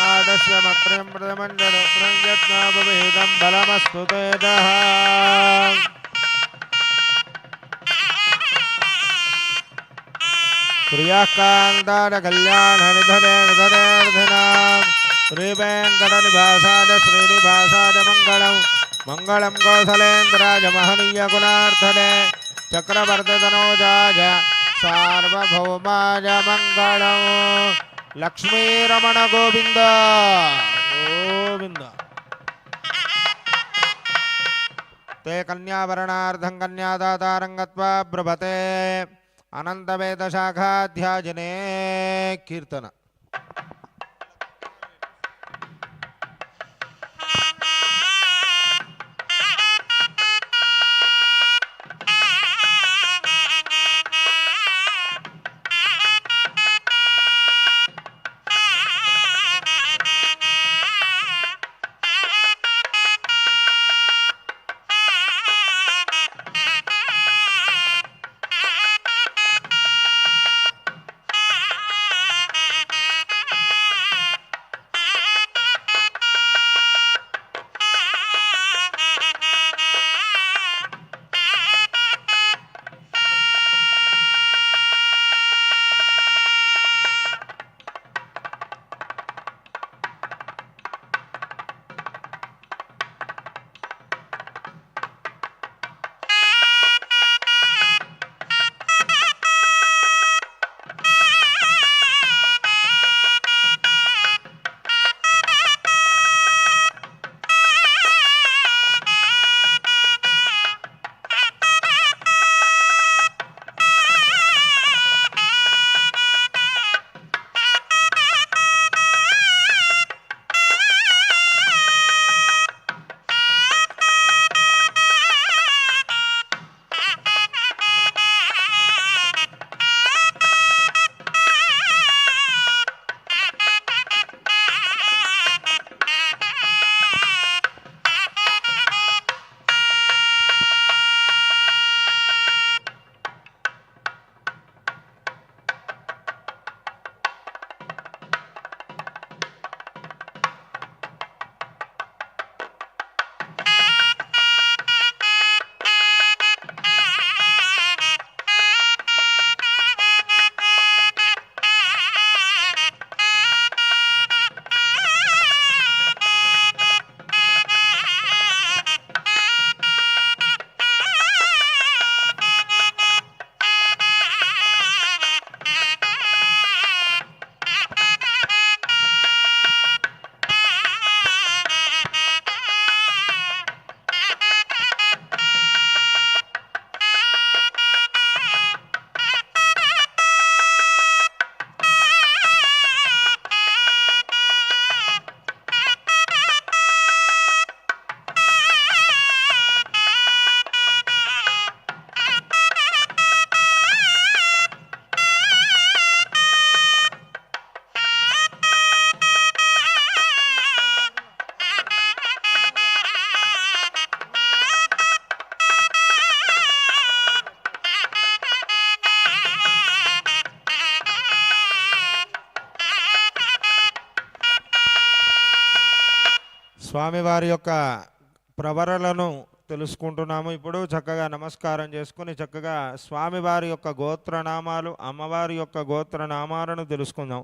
ఆదశ్యమక్రియం ప్రథమంజనం యజ్ఞోపవేతం బలమస్తు తేజః ప్రియాః కాంతార కళ్యాణ నిధనేర్ధనేర్ధినాం శ్రీవేంకటనివాసాయ శ్రీనివాసాయ మంగళం మంగళం కౌసలేంద్రాయ మహనీయ గుణార్థనే చక్రవర్తితనోజాయ సార్వభౌమాయ మంగళం లక్ష్మీరమణ గోవింద గోవింద ते कन्यावरणार्थं कन्यादातारं गत्वा ब्रुवते अनन्तवेदशाखाध्यायने कीर्तन స్వామివారి యొక్క ప్రవరలను తెలుసుకుంటున్నాము. ఇప్పుడు చక్కగా నమస్కారం చేసుకుని చక్కగా స్వామివారి యొక్క గోత్రనామాలు అమ్మవారి యొక్క గోత్రనామాలను తెలుసుకుందాం.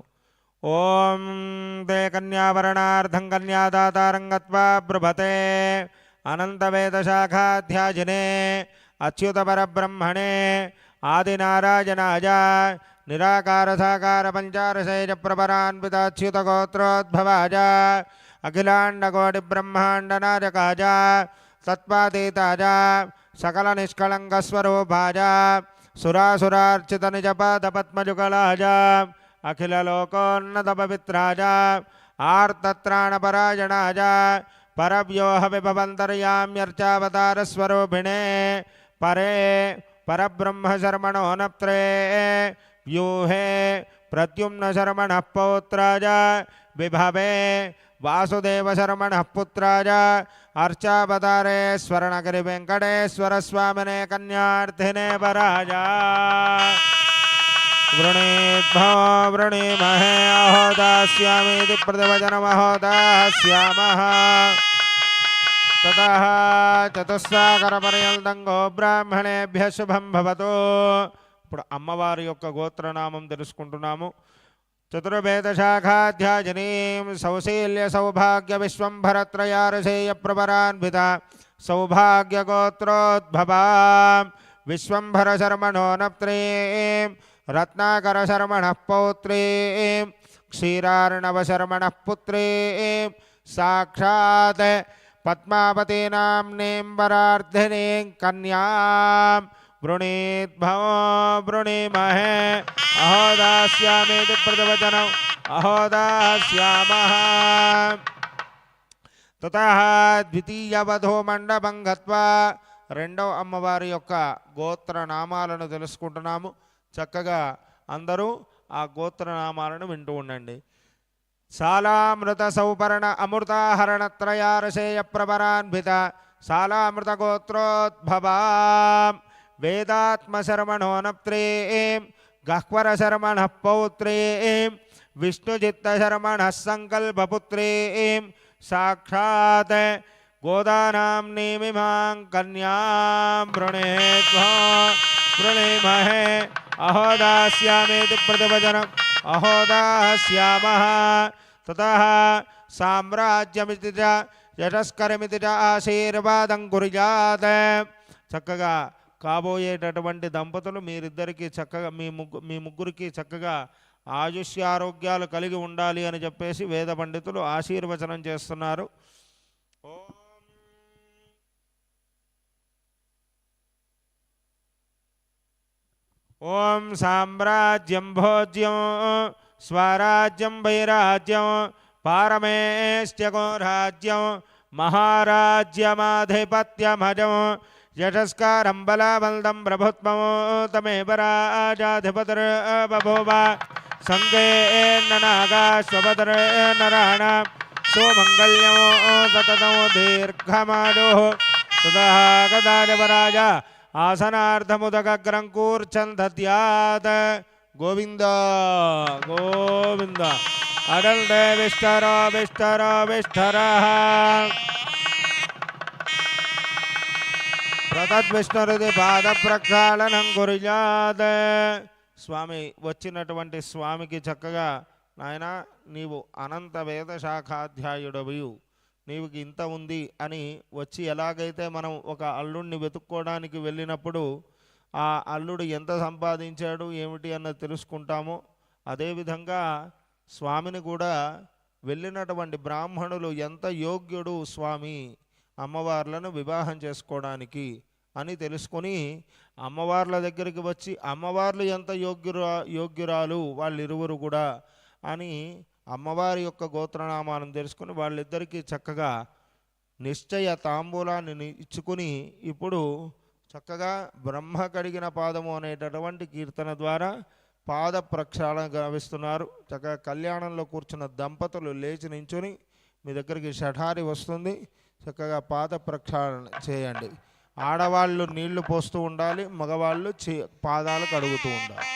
ఓం దే కన్యావరణార్థం కన్యాదాతారం గత్వా బ్రుభతే అనంతవేదశాఖాధ్యాజినే అచ్యుత పరబ్రహ్మణే ఆదినారాయణాయ నిరాకార సాకార పంచారశైజ ప్రపరాన్విత అచ్యుత గోత్రోద్భవాయ అఖిలాండకోటి బ్రహ్మాండ నాయకాయ తత్వాతీతాయ సకల నిష్కళంక స్వరూపాయ సురాసురార్చిత నిజపాద పద్మజుగళాయ అఖిల లోకోన్నత పవిత్రాయ ఆర్తత్రాణపరాయణాయ పరవ్యోహ విభవంతర్యామ్యర్చావతార స్వరూపిణే పరే పరబ్రహ్మ శర్మణో నప్త్రే వ్యూహే ప్రద్యుమ్న శర్మణ పౌత్రాయ విభవే वासुदेवशर्मणः पुत्राय अर्चावतारे स्वर्णगिरि वेङ्कटेश्वर स्वामिने कन्यार्थिने वराय वृणीद्भव वृणीमहे अहो दास्यामीति प्रतिवचनमहो दास्यामः ततः చతుస్సాగరపర్యంతం గో బ్రాహ్మణేభ్య శుభం భవతు. ఇప్పుడు అమ్మవారి యొక్క గోత్రనామం తెలుసుకుంటున్నాము. చతుర్వేద శాఖాధ్యాజనీం సౌశీల్య సౌభాగ్య విశ్వంభరత్రయారసేయ ప్రవరాన్విత సౌభాగ్య గోత్రోద్భవా విశ్వంభర శర్మణో నప్త్రీం రత్నాకర శర్మణః పౌత్రీం క్షీరార్ణవ శర్మణః పుత్రీం సాక్షాత్ పద్మావతీనామ్నీం వరార్ధినీం కన్యాం వృణీద్భవ వృణీమహే అహో దాస్యామీతి ప్రతివచనం అహో దాస్యామః. తతః ద్వితీయవధో మండపం గత్వా రెండవ అమ్మవారి యొక్క గోత్రనామాలను తెలుసుకుంటున్నాము. చక్కగా అందరూ ఆ గోత్రనామాలను వింటూ ఉండండి. శాలామృత సౌపర్ణ అమృతాహరణత్రయారసేయ ప్రవరాన్విత శాలామృత గోత్రోద్భవా వేదాత్మశర్మణో నప్త్రీం గహ్వరశర్మణః పౌత్రీం విష్ణుచిత్తశర్మణः సంకల్పపుత్రీం సాక్షాత్ గోదానాంనీమిమాం కన్యాం వృణీద్భవ వృణీమహే అహో దాస్యామీతి ప్రతివచనం అహో దాస్యామః. తతః సామ్రాజ్యమితి చ యశస్కరమితి చ ఆశీర్వాదం కుర్యాత్. చక్కగా కాబోయేటటువంటి దంపతులు మీరిద్దరికీ చక్కగా మీ ముగ్గురికి చక్కగా ఆయుష్యారోగ్యాలు కలిగి ఉండాలి అని చెప్పేసి వేద పండితులు ఆశీర్వచనం చేస్తున్నారు. ఓం సామ్రాజ్యం భోజ్యం స్వరాజ్యం వైరాజ్యం పారమేష్ట్యగో రాజ్యం మహారాజ్యమాధిపత్యమజం యశస్కారం బలబల్దం ప్రభుత్వం తమేవ రాజాధిపతిర్బభూవ సంగేన్ననాగాశ్వపతిర్నరాణాం సుమంగళ్యం సతతం దీర్ఘమాయుః. తతః గదాధిపరాజ ఆసనార్థముదగ్రం కూర్చన్ దద్యాత్. గోవింద గోవింద అడల్ విష్టర విష్టర విష్టర ప్రతద్విష్ణురుది పాద ప్రక్షాళనం కుర్యాత్. స్వామి వచ్చినటువంటి స్వామికి చక్కగా నాయన నీవు అనంత వేద శాఖాధ్యాయుడవి, నీవుకి ఇంత ఉంది అని వచ్చి ఎలాగైతే మనం ఒక అల్లుడిని వెతుక్కోవడానికి వెళ్ళినప్పుడు ఆ అల్లుడు ఎంత సంపాదించాడు ఏమిటి అన్నది తెలుసుకుంటామో, అదేవిధంగా స్వామిని కూడా వెళ్ళినటువంటి బ్రాహ్మణులు ఎంత యోగ్యుడు స్వామి అమ్మవార్లను వివాహం చేసుకోవడానికి అని తెలుసుకొని అమ్మవార్ల దగ్గరికి వచ్చి అమ్మవార్లు ఎంత యోగ్యురాలు వాళ్ళిరువురు కూడా అని అమ్మవారి యొక్క గోత్రనామాలను తెలుసుకుని వాళ్ళిద్దరికీ చక్కగా నిశ్చయ తాంబూలాన్ని ఇచ్చుకుని ఇప్పుడు చక్కగా బ్రహ్మ కడిగిన పాదము అనేటటువంటి కీర్తన ద్వారా పాద ప్రక్షాళన గావిస్తున్నారు. చక్కగా కళ్యాణంలో కూర్చున్న దంపతులు లేచి నించుని మీ దగ్గరికి షఠారి వస్తుంది, చక్కగా పాద ప్రక్షాళన చేయండి. ఆడవాళ్ళు నీళ్లు పోస్తూ ఉండాలి, మగవాళ్ళు పాదాలు కడుగుతూ ఉండాలి.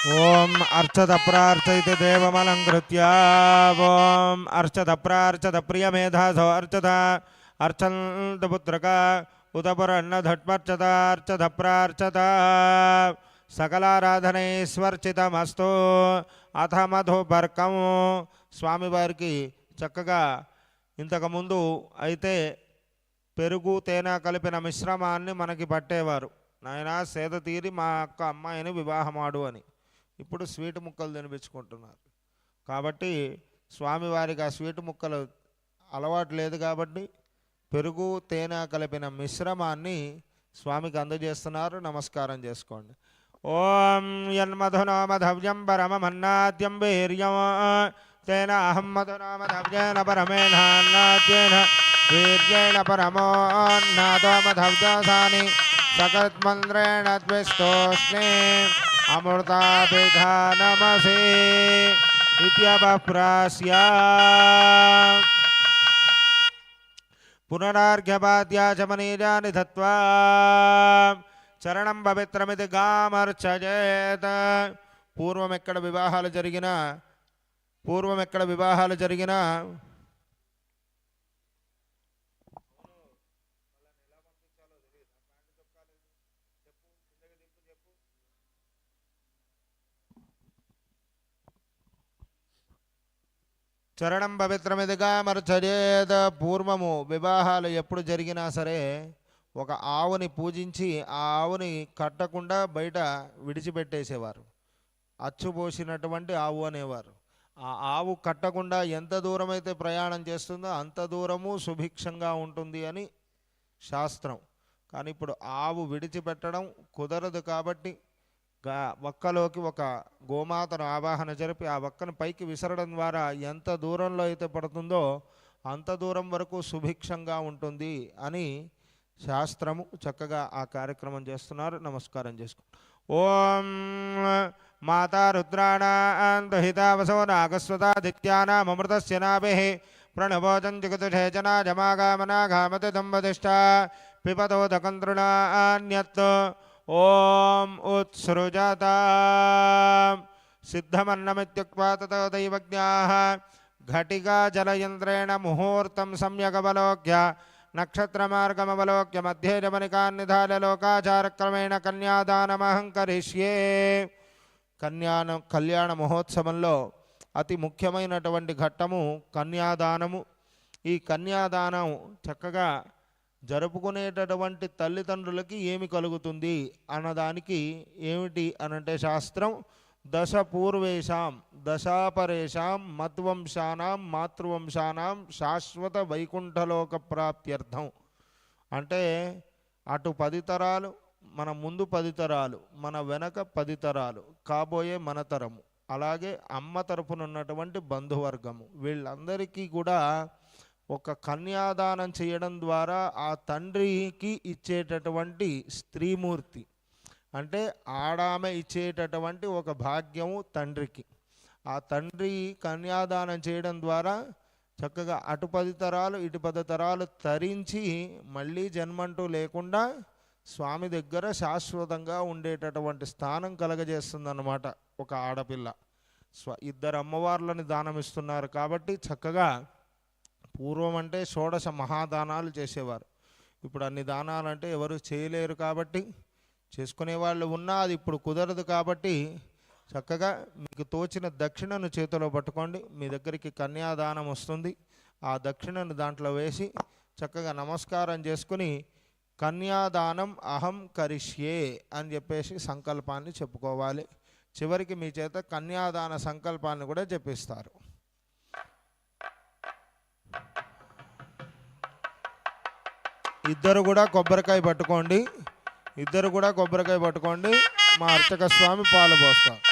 ఓం అర్చత ప్రార్చయిత దేవమలంకృత్య ఓం అర్చత ప్రార్చత ప్రియమేధాసో అర్చత అర్చంత పుత్రక ఉతపురన్నధట్మర్చత అర్చత ప్రార్చత సకలారాధనేశ్వర్చితమస్తు అథ మధుపర్కం. స్వామివారికి చక్కగా ఇంతకుముందు అయితే పెరుగు తేనె కలిపిన మిశ్రమాన్ని మనకి పట్టేవారు. నాయన సేద తీరి మా అక్క అమ్మాయిని వివాహమాడు అని. ఇప్పుడు స్వీట్ ముక్కలు తినిపించుకుంటున్నారు. కాబట్టి స్వామివారికి ఆ స్వీట్ ముక్కలు అలవాటు లేదు కాబట్టి పెరుగు తేనె కలిపిన మిశ్రమాన్ని స్వామికి అందజేస్తున్నారు. నమస్కారం చేసుకోండి. ఓం యన్మధునామధవ్యం పరమమన్నాద్యం వీర్యం తేన అహం మధునామధవ్యేన పరమేణాన్నాద్యేన వీర్యేణ పరమోన్నాదోమధవ్యాసాని సకత్మంత్రేణ ద్విష్టోష్ణే అమృతాభిధానమసే ఇత్యపప్రాస్య. పునరార్ఘ్యపాద్యాచమనీజాని దత్వా చరణం పవిత్రమితి గామర్చయేత్. పూర్వం ఎక్కడ వివాహాలు జరిగినా చరణం పవిత్రమిదిగా మర్చయేత్. పూర్వము వివాహాలు ఎప్పుడు జరిగినా సరే ఒక ఆవుని పూజించి ఆ ఆవుని కట్టకుండా బయట విడిచిపెట్టేసేవారు. అచ్చుపోసినటువంటి ఆవు అనేవారు. ఆ ఆవు కట్టకుండా ఎంత దూరం అయితే ప్రయాణం చేస్తుందో అంత దూరము సుభిక్షంగా ఉంటుంది అని శాస్త్రం. కానీ ఇప్పుడు ఆవు విడిచిపెట్టడం కుదరదు కాబట్టి వక్కలోకి ఒక గోమాతను ఆవాహన జరిపి ఆ వక్కను పైకి విసరడం ద్వారా ఎంత దూరంలో అయితే పడుతుందో అంత దూరం వరకు సుభిక్షంగా ఉంటుంది అని శాస్త్రము. చక్కగా ఆ కార్యక్రమం చేస్తున్నారు. నమస్కారం చేసుకో. ఓం మాతా రుద్రాణాంతహితావసో నాగస్వతాదిత్యానామృతస్య నాభిః ప్రణవోచం జగతుషేచనా జమాగామనాఘామతి దంవతిష్ట పిపతోదకంతృణాన్యత్. ఓం ఉత్సృజత సిద్ధమన్నమిత్యుక్త్వా తతో దైవజ్ఞాః ఘటికా జలయంత్రేణ ముహూర్తం సమ్యగవలోక్య నక్షత్రమార్గమవలోక్య మధ్యే జమనికాన్నిధాయ లోకాచారక్రమేణ కన్యాదానమహం కరిష్యే. కళ్యాణ మహోత్సవంలో అతి ముఖ్యమైనటువంటి ఘట్టము కన్యాదానము. ఈ కన్యాదానం చక్కగా జరుపుకునేటటువంటి తల్లిదండ్రులకి ఏమి కలుగుతుంది అన్నదానికి ఏమిటి అనంటే శాస్త్రం దశ పూర్వేషాం దశాపరేషాం మద్వంశానాం మాతృవంశానాం శాశ్వత వైకుంఠలోక ప్రాప్త్యర్థం. అంటే అటు 10 తరాలు, మన ముందు 10 తరాలు, మన వెనక 10 తరాలు, కాబోయే మన తరము, అలాగే అమ్మ తరపున ఉన్నటువంటి బంధువర్గము, వీళ్ళందరికీ కూడా ఒక కన్యాదానం చేయడం ద్వారా ఆ తండ్రికి ఇచ్చేటటువంటి స్త్రీమూర్తి అంటే ఆడామె ఇచ్చేటటువంటి ఒక భాగ్యము తండ్రికి. ఆ తండ్రి కన్యాదానం చేయడం ద్వారా చక్కగా అటు 10 తరాలు ఇటు 10 తరాలు తరించి మళ్ళీ జన్మంటూ లేకుండా స్వామి దగ్గర శాశ్వతంగా ఉండేటటువంటి స్థానం కలగజేస్తుందన్నమాట ఒక ఆడపిల్ల. ఇద్దరు అమ్మవార్లని దానమిస్తున్నారు కాబట్టి చక్కగా పూర్వం అంటే 16 మహాదానాలు చేసేవారు. ఇప్పుడు అన్ని దానాలంటే ఎవరు చేయలేరు కాబట్టి చేసుకునే వాళ్ళు ఉన్నా అది ఇప్పుడు కుదరదు కాబట్టి చక్కగా మీకు తోచిన దక్షిణను చేతిలో పట్టుకోండి. మీ దగ్గరికి కన్యాదానం వస్తుంది. ఆ దక్షిణను దాంట్లో వేసి చక్కగా నమస్కారం చేసుకుని కన్యాదానం అహం కరిష్యే అని చెప్పేసి సంకల్పాన్ని చెప్పుకోవాలి. చివరికి మీ చేత కన్యాదాన సంకల్పాన్ని కూడా చెప్పిస్తారు. ఇద్దరు కూడా కొబ్బరికాయ పట్టుకోండి. మా అర్చక స్వామి పాలు పోస్తారు.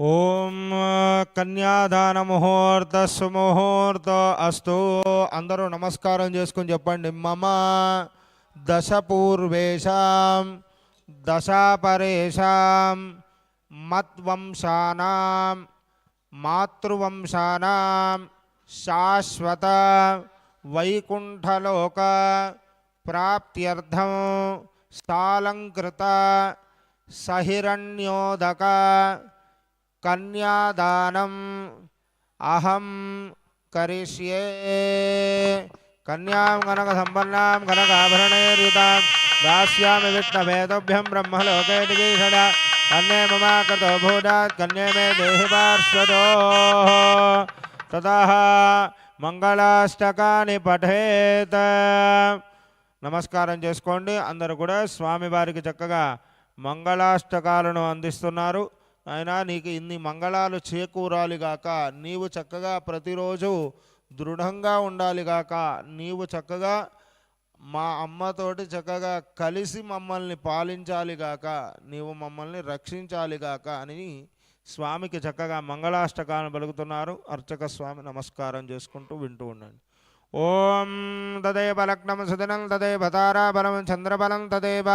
ఓం కన్యాదాన ముహూర్త సుముహూర్త అస్తు. అందరూ నమస్కారం చేసుకుని చెప్పండి. మమ దశ పూర్వేషాం దశాపరేషాం మద్వంశానాం మాతృవంశానాం శాశ్వత వైకుంఠలోక ప్రాప్త్యర్థం సాలంకృత సహిరణ్యోదక కన్యాదానం అహం కరిష్యే. కన్యాం కనక సంపన్నాం కనకాభరణైర్యుతాం దాస్యామి విష్ణవేతుభ్యం బ్రహ్మలోకే దిగీషణ. కన్యే మమ కృతో భూజాత్ కన్యే మే దేహి పార్శ్వతో. తతః మంగళాష్టకాని పఠేత్. నమస్కారం చేసుకోండి. అందరూ కూడా స్వామివారికి చక్కగా మంగళాష్టకాలను అందిస్తున్నారు. ఆయన నీకు ఇన్ని మంగళాలు చేకూరాలిగాక, నీవు చక్కగా ప్రతిరోజు దృఢంగా ఉండాలిగాక, నీవు చక్కగా మా అమ్మతోటి చక్కగా కలిసి మమ్మల్ని పాలించాలిగాక, నీవు మమ్మల్ని రక్షించాలిగాక అని స్వామికి చక్కగా మంగళాష్టకాలను పలుకుతున్నారు. అర్చక స్వామి నమస్కారం చేసుకుంటూ వింటూ ఉండండి. ఓం తదేవ లగ్నం సుదినం తదేవ తారాబలం చంద్రబలం తదేవ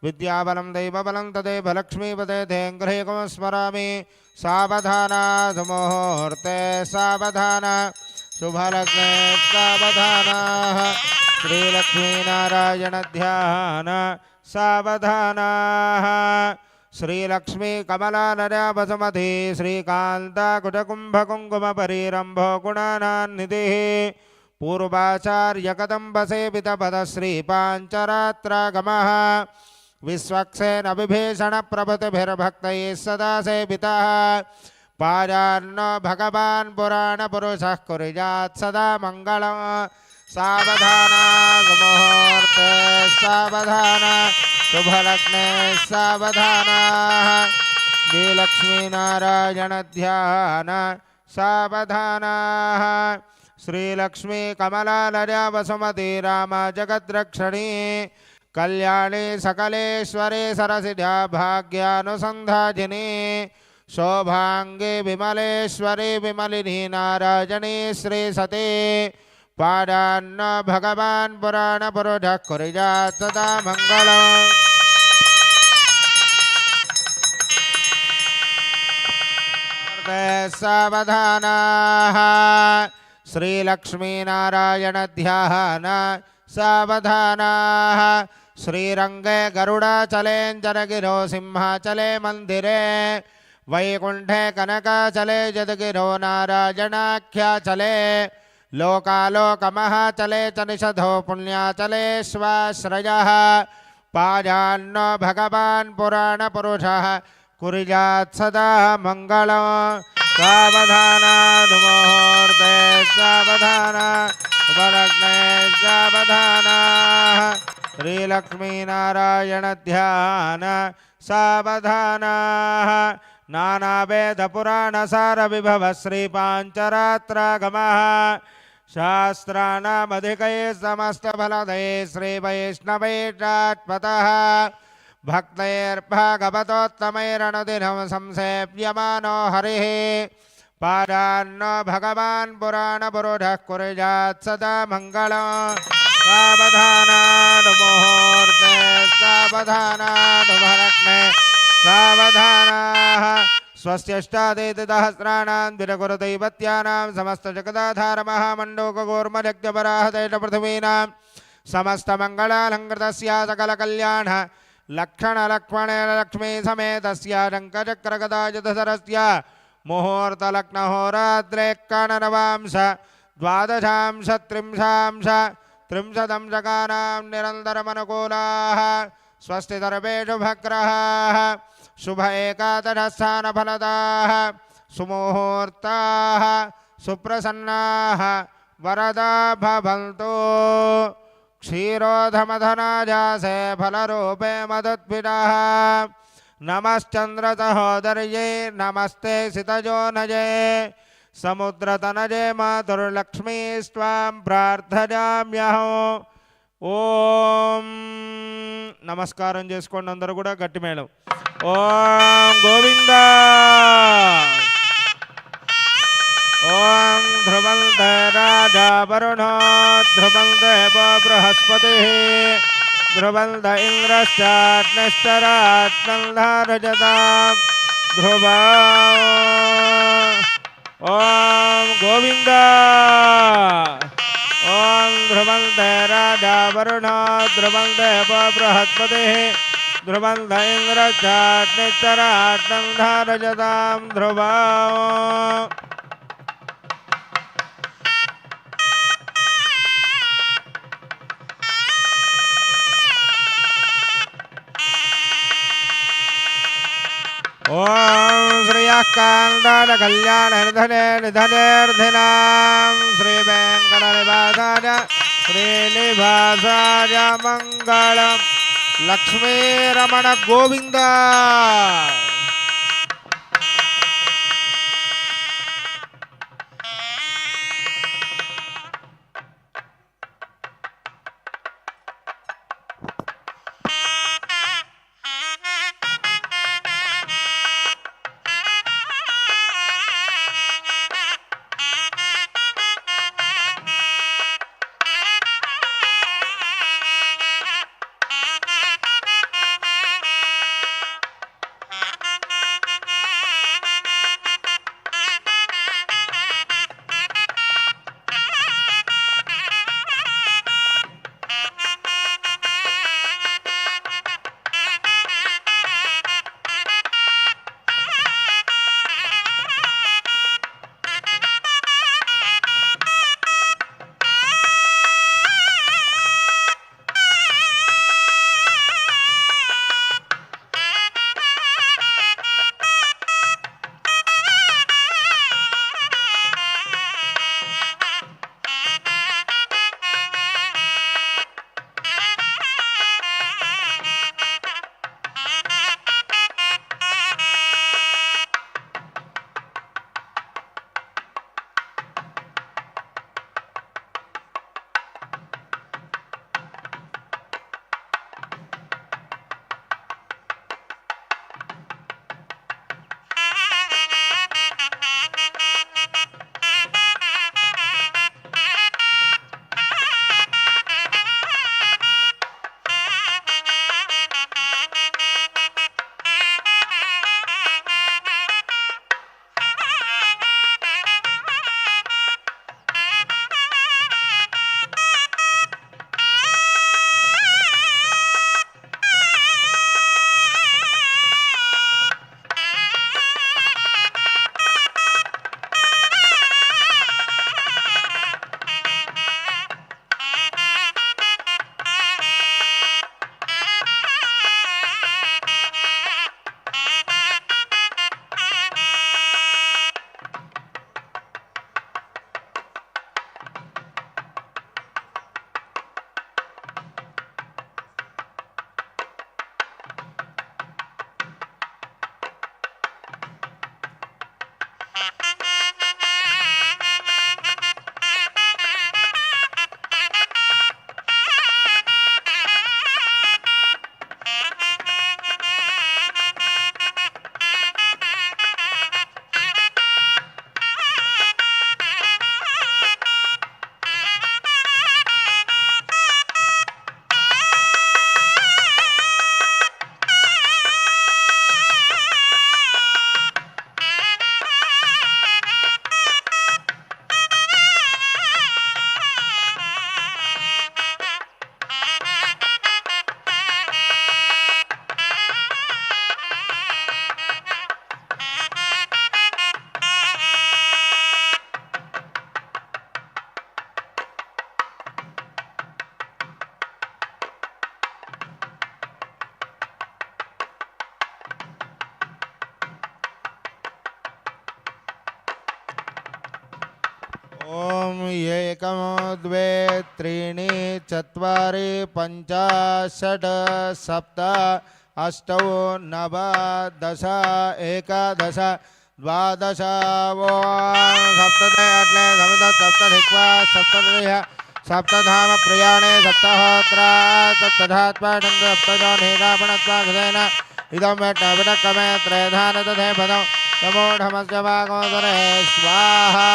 విద్యాబలం దైవబలం తదేవ లక్ష్మీపదే ధేంగ్రహేకం స్మరామి. సావధాన సుముహూర్తే సావధాన శుభలగ్నే సావధాన శ్రీలక్ష్మీనారాయణ ధ్యాన సావధాన. శ్రీలక్ష్మీ కమలానరావసమధి శ్రీకాంత కుటకుంభకుంకుమ పరిరంభో గుణానాన్నిధి పూర్వాచార్య కదంబ సేవిత పద శ్రీ పాంచరాత్రాగమః విశ్వక్సేన విభీషణ ప్రభృతిభిర్భక్తైः సదా సేవితः. పారాన్నో భగవాన్ పురాణ పురుషः కుర్యాత్ సదా మంగళం. సావధాన సుముహూర్తే సావధాన శుభలగ్నే సావధాన శ్రీలక్ష్మీనారాయణ ధ్యాన సావధాన. శ్రీలక్ష్మీ కమలాలయావసుమతి రామ జగద్రక్షణి కళ్యాణి సకలేశ్వరి సరసిజా భాగ్యానుసంధాజిని శోభాంగి విమలేశ్వరి విమలిని నారాయణి శ్రీ సతీ. పారాన్న భగవాన్ పురాణ పురుష కుర్యాత్ సదా మంగళం. సావధాన శ్రీలక్ష్మీనారాయణ ధ్యాన సావధాన. శ్రీరంగే గరుడాచలేంజనగిరో సింహాచలే మందిరే వైకుంఠే కనకాచలే జదగిరో నారాయణాఖ్యాచలే లోకాలోకమహాచలే చ నిషధో పుణ్యాచలేష్వాశ్రయः. పాజాన్నో భగవాన్ పురాణ పురుషः కుర్యాత్ సదా మంగళం. సావధాన ముహూర్తే సావధాన శుభలగ్నే సావధాన శ్రీలక్ష్మీనారాయణ ధ్యాన సావధాన. నానావేద పురాణ సార విభవ శ్రీ పాంచరాత్రాగమః శాస్త్రాణమధికై సమస్త ఫలదై శ్రీ వైష్ణవైష్టాత్మతః. భక్తైర్భాగవతోత్తమైరణుదినం సంసేవ్యమానో హరిః. పారాన్నో భగవాన్ పురాణ పురుషः కుర్యాత్ సదా మంగళం. సావధాన ముహూర్తే సావధాన శుభలగ్నే సావధాన. స్వస్త్యష్టాదైతసహస్రాణాం ద్విరకురుదైవత్యానాం సమస్త జగదాధార మహామండోకగోర్మజగ్జపరాహతైష పృథివీనాం సమస్త మంగళాలంకృతస్య సకల కళ్యాణ లక్షణ లక్ష్మణేన లక్ష్మీ సమేతస్య శంఖచక్రగదాయుధరస్య ముహూర్త లగ్నహోరాత్రే కణనవాంశ ద్వాదశాంశ త్రింశాంశ త్రింశదంశకానాం నిరంతరమనుకూలాః. స్వస్తి సర్వేషు భగ్రహాః శుభ ఏకాదశస్థానఫలదాః సుముహూర్తాః సుప్రసన్నాః వరదా భవంతు. క్షీరోధమధనాజాసే ఫలరూపే మదుద్భిడః. నమశ్చంద్రసహోదర్యై నమస్తే సితజోనజే సముద్రతనజే మాతుర్లక్ష్మీ స్వాం ప్రార్థయామ్యహం. ఓం నమస్కారం చేసుకోండి అందరూ కూడా గట్టి మేళం. ఓం గోవింద. ఓం ధ్రువం రాజా వరుణో ధ్రువం దేవ బృహస్పతి ధ్రువం ఇంద్రశ్చాగ్నిశ్చరాజ్ఞం ధ్రువ. ఓం గోవింద. ఓం ధ్రువం రాజా వరుణో ధ్రువం దేవ బృహస్పతి ధ్రువం ఇంద్రశ్చాగ్నిశ్చరాజ్ఞం ధ్రువ. ఓం శ్రీయకాంతాయ కళ్యాణ నిధనే నిధనేర్ధినాం శ్రీ వెంకటనివాసాయ శ్రీనివాసాయ మంగళం. లక్ష్మీరమణ గోవింద. ओम एकम द्वे त्रीणि चत्वारि पञ्च षट् सप्त अष्टौ नव दश एकादश द्वादश ओम सप्तति अट्ले सप्त सप्तधिक्वा सप्ततिः सप्तधाम प्रयाणे सप्तहोत्रा सप्तधात्मानन्द सप्तजोनिरापणत्वागतेन इदं वेट्टविनक्कमे त्रयधान दधे पदं नमोढमस्य वागोदरे स्वाहा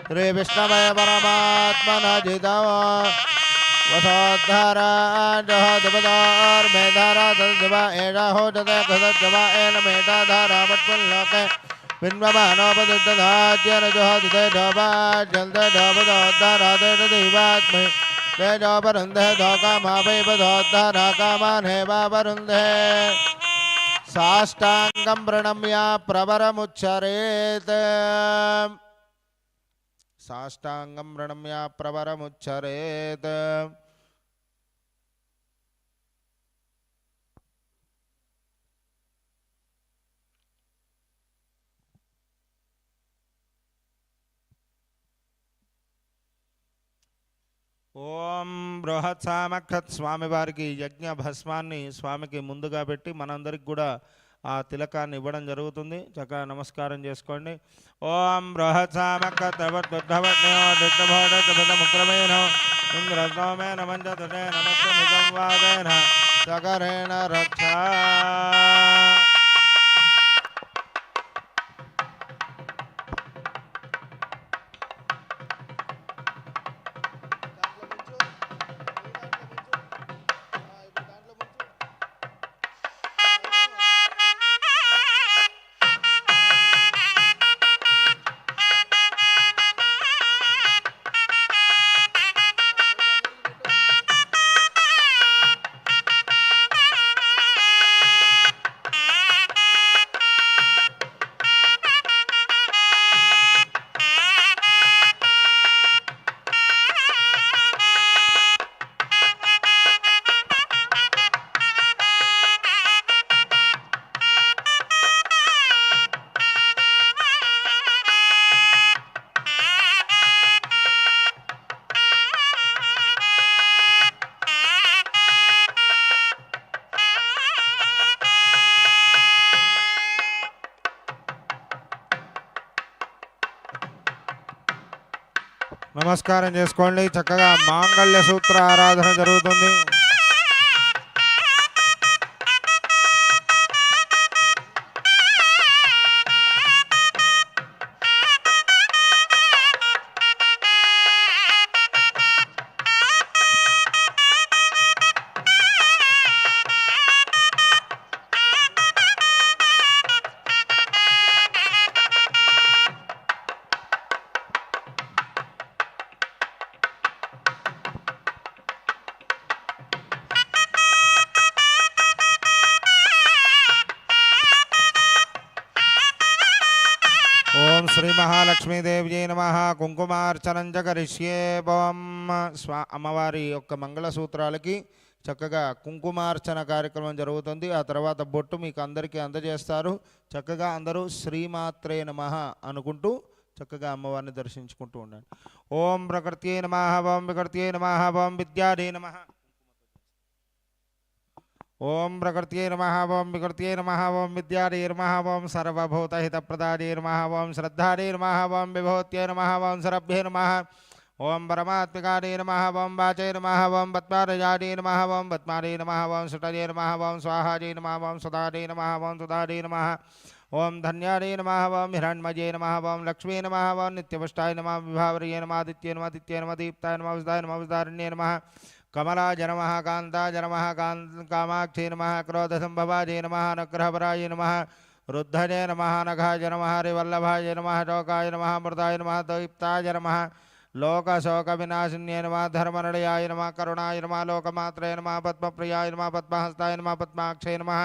श्रीविष्णवे परमात्मनः जितौ वसोद्धारा जहोदपदोर्मेधारा तद्दिवा एषा होजते कृतज्जवा एन मेधाधारा मत्पुल्लोके पिन्वमानोपदिद्धधाज्यन जहोदते ढोपाज्यन्ते ढोपदोद्धाराते तदैवात्महि तेजोपरुन्धे धोकामापैपदोद्धारा कामान् हेवापरुन्धे साष्टाङ्गं प्रणम्य प्रवरमुच्चरेत् साष्टांगं प्रणम्य प्रवरमुच्चरेत् ఓం బృహత్సామక్షత్ స్వామి వారికి యజ్ఞ భస్మాన్ని స్వామికి ముందుగా పెట్టి మనందరికి కూడా ఆ తిలకాన్ని ఇవ్వడం జరుగుతుంది. చక్కగా నమస్కారం చేసుకోండి. ఓం బృహత్సామక్షతవద్భవత్నయోదిట్టభోడముక్రమేణ ఇంద్రస్వామేన మంజతునే నమస్వాదేన సకరేణ రక్షా నమస్కారం చేసుకోండి. చక్కగా మాంగళ్య సూత్ర ఆరాధన జరుగుతుంది. ఓం శ్రీ మహాలక్ష్మీదేవి నమః. కుంకుమార్చనం చ కరిష్యే. అమ్మవారి యొక్క మంగళసూత్రాలకి చక్కగా కుంకుమార్చన కార్యక్రమం జరుగుతుంది. ఆ తర్వాత బొట్టు మీకు అందరికీ అందజేస్తారు. చక్కగా అందరూ శ్రీమాత్రే నమః అనుకుంటూ చక్కగా అమ్మవారిని దర్శించుకుంటూ ఉండండి. ఓం ప్రకృత్యై నమః. ఓం వికృత్యై నమః. ఓం విద్యాదే నమః. ఓం ప్రకృత్యై నమః. ఓం వికృత్యై నమః. ఓం విద్యాదే నమః. ఓం సర్వభూతహితప్రదాదే నమః. ఓం శ్రద్ధాదే నమః. ఓం విభూత్యై నమః. ఓం సరభ్యే నమః. ఓం పరమాత్మికాదే నమః. ఓం వాచై నమః. ఓం పద్మారజాదే నమః. ఓం పద్మాదే నమః. ఓం సుటదే నమః. ఓం స్వాహాదే నమః. ఓం సుధాదే నమః. ఓం సుధాదే నమః. ఓం ధన్యాదే నమః. ఓం హిరణ్మయే నమః. ఓం లక్ష్మీ నమః. ఓం నిత్యపుష్టాయ నమః. విభావర్యే నమః. ఆదిత్యే నమః. ఆదిత్యే నమః. దీప్తాయ నమః. విదాయ నమః. విదారణ్యే నమః. కమలాయ నమః. కాంతాయ నమః. కామాక్షే నమః. క్రోధసంభవాయ నమః. అనుగ్రహపరాయ నమః. రుద్ధనే నమః. నఘాయ నమః. హరివల్లభాయ నమః. లోకాయ నమః. మృతాయ నమః. దైప్తాయ నమః. లోకశోకవినాశిన్యే నమః. ధర్మనడయాయ నమః. కరుణాయ నమః. లోకమాత్రే నమః. పద్మప్రియాయ నమః. పద్మహస్తాయ నమః. పద్మాక్షే నమః.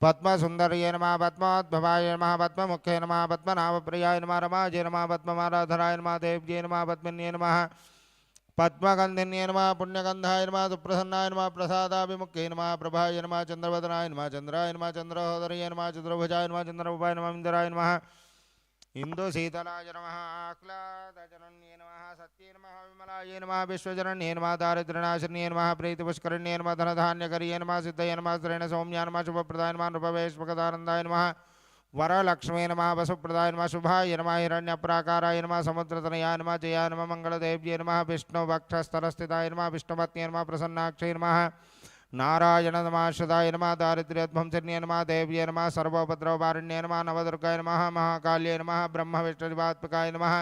పద్మసుందర్యే నమః. పద్మోద్భవాయ నమః. పద్మముఖ్యే నమః. పద్మనాభప్రియాయ నమః. రమాజే నమః. పద్మమారాధరాయ నమః. దేవ్యే నమః. పద్మిన్యే నమః. పద్మగంధిన్యే నమః. పుణ్యగంధాయ నమః. సుప్రసన్నాయ నమః. ప్రసాదాభిముఖ్యే నమః. ప్రభాయ నమః. చంద్రవదనాయ నమః. చంద్రాయ నమః. చంద్రహోదర్యే నమః. చంద్రభుజాయ నమః. చంద్రరూపాయ నమః. ఇంద్రాయ నమః. ఇందుశీతలాయ నమః. ఆహ్లాదజనన్యే నమః. సత్యే నమః. విమలాయ నమః. విశ్వజనన్యే నమః. దారిద్ర్యనాశిన్యే నమః. ప్రీతిపుష్కరిణ్యే నమః. ధనధాన్యకర్యే నమః. సిద్ధయే నమః. శ్రేణ సౌమ్యాయ నమః. శుభప్రదాయ నమః. నృపవేష్పకదానందాయ నమః. वरलक्ष्मी नमः वसुप्रदाय नमः शुभाय नमः हिरण्यप्राकाराय नमः समुद्रतनयाय नमः जयाय नमः मंगलदेव्यै नमः विष्णुवक्षस्थलस्थिताय नमः विष्णुपत्न्यै नमः प्रसन्नाक्षै नमः नारायण नमाश्रदाय नमः दारिद्र्योद्भंसन्ये नमः देव्ये नमः सर्वोपद्रववारिण्ये नमः नवदुर्गाय नमः महाकाल्ये नमः ब्रह्मविष्णुदेवात्मकाय नमः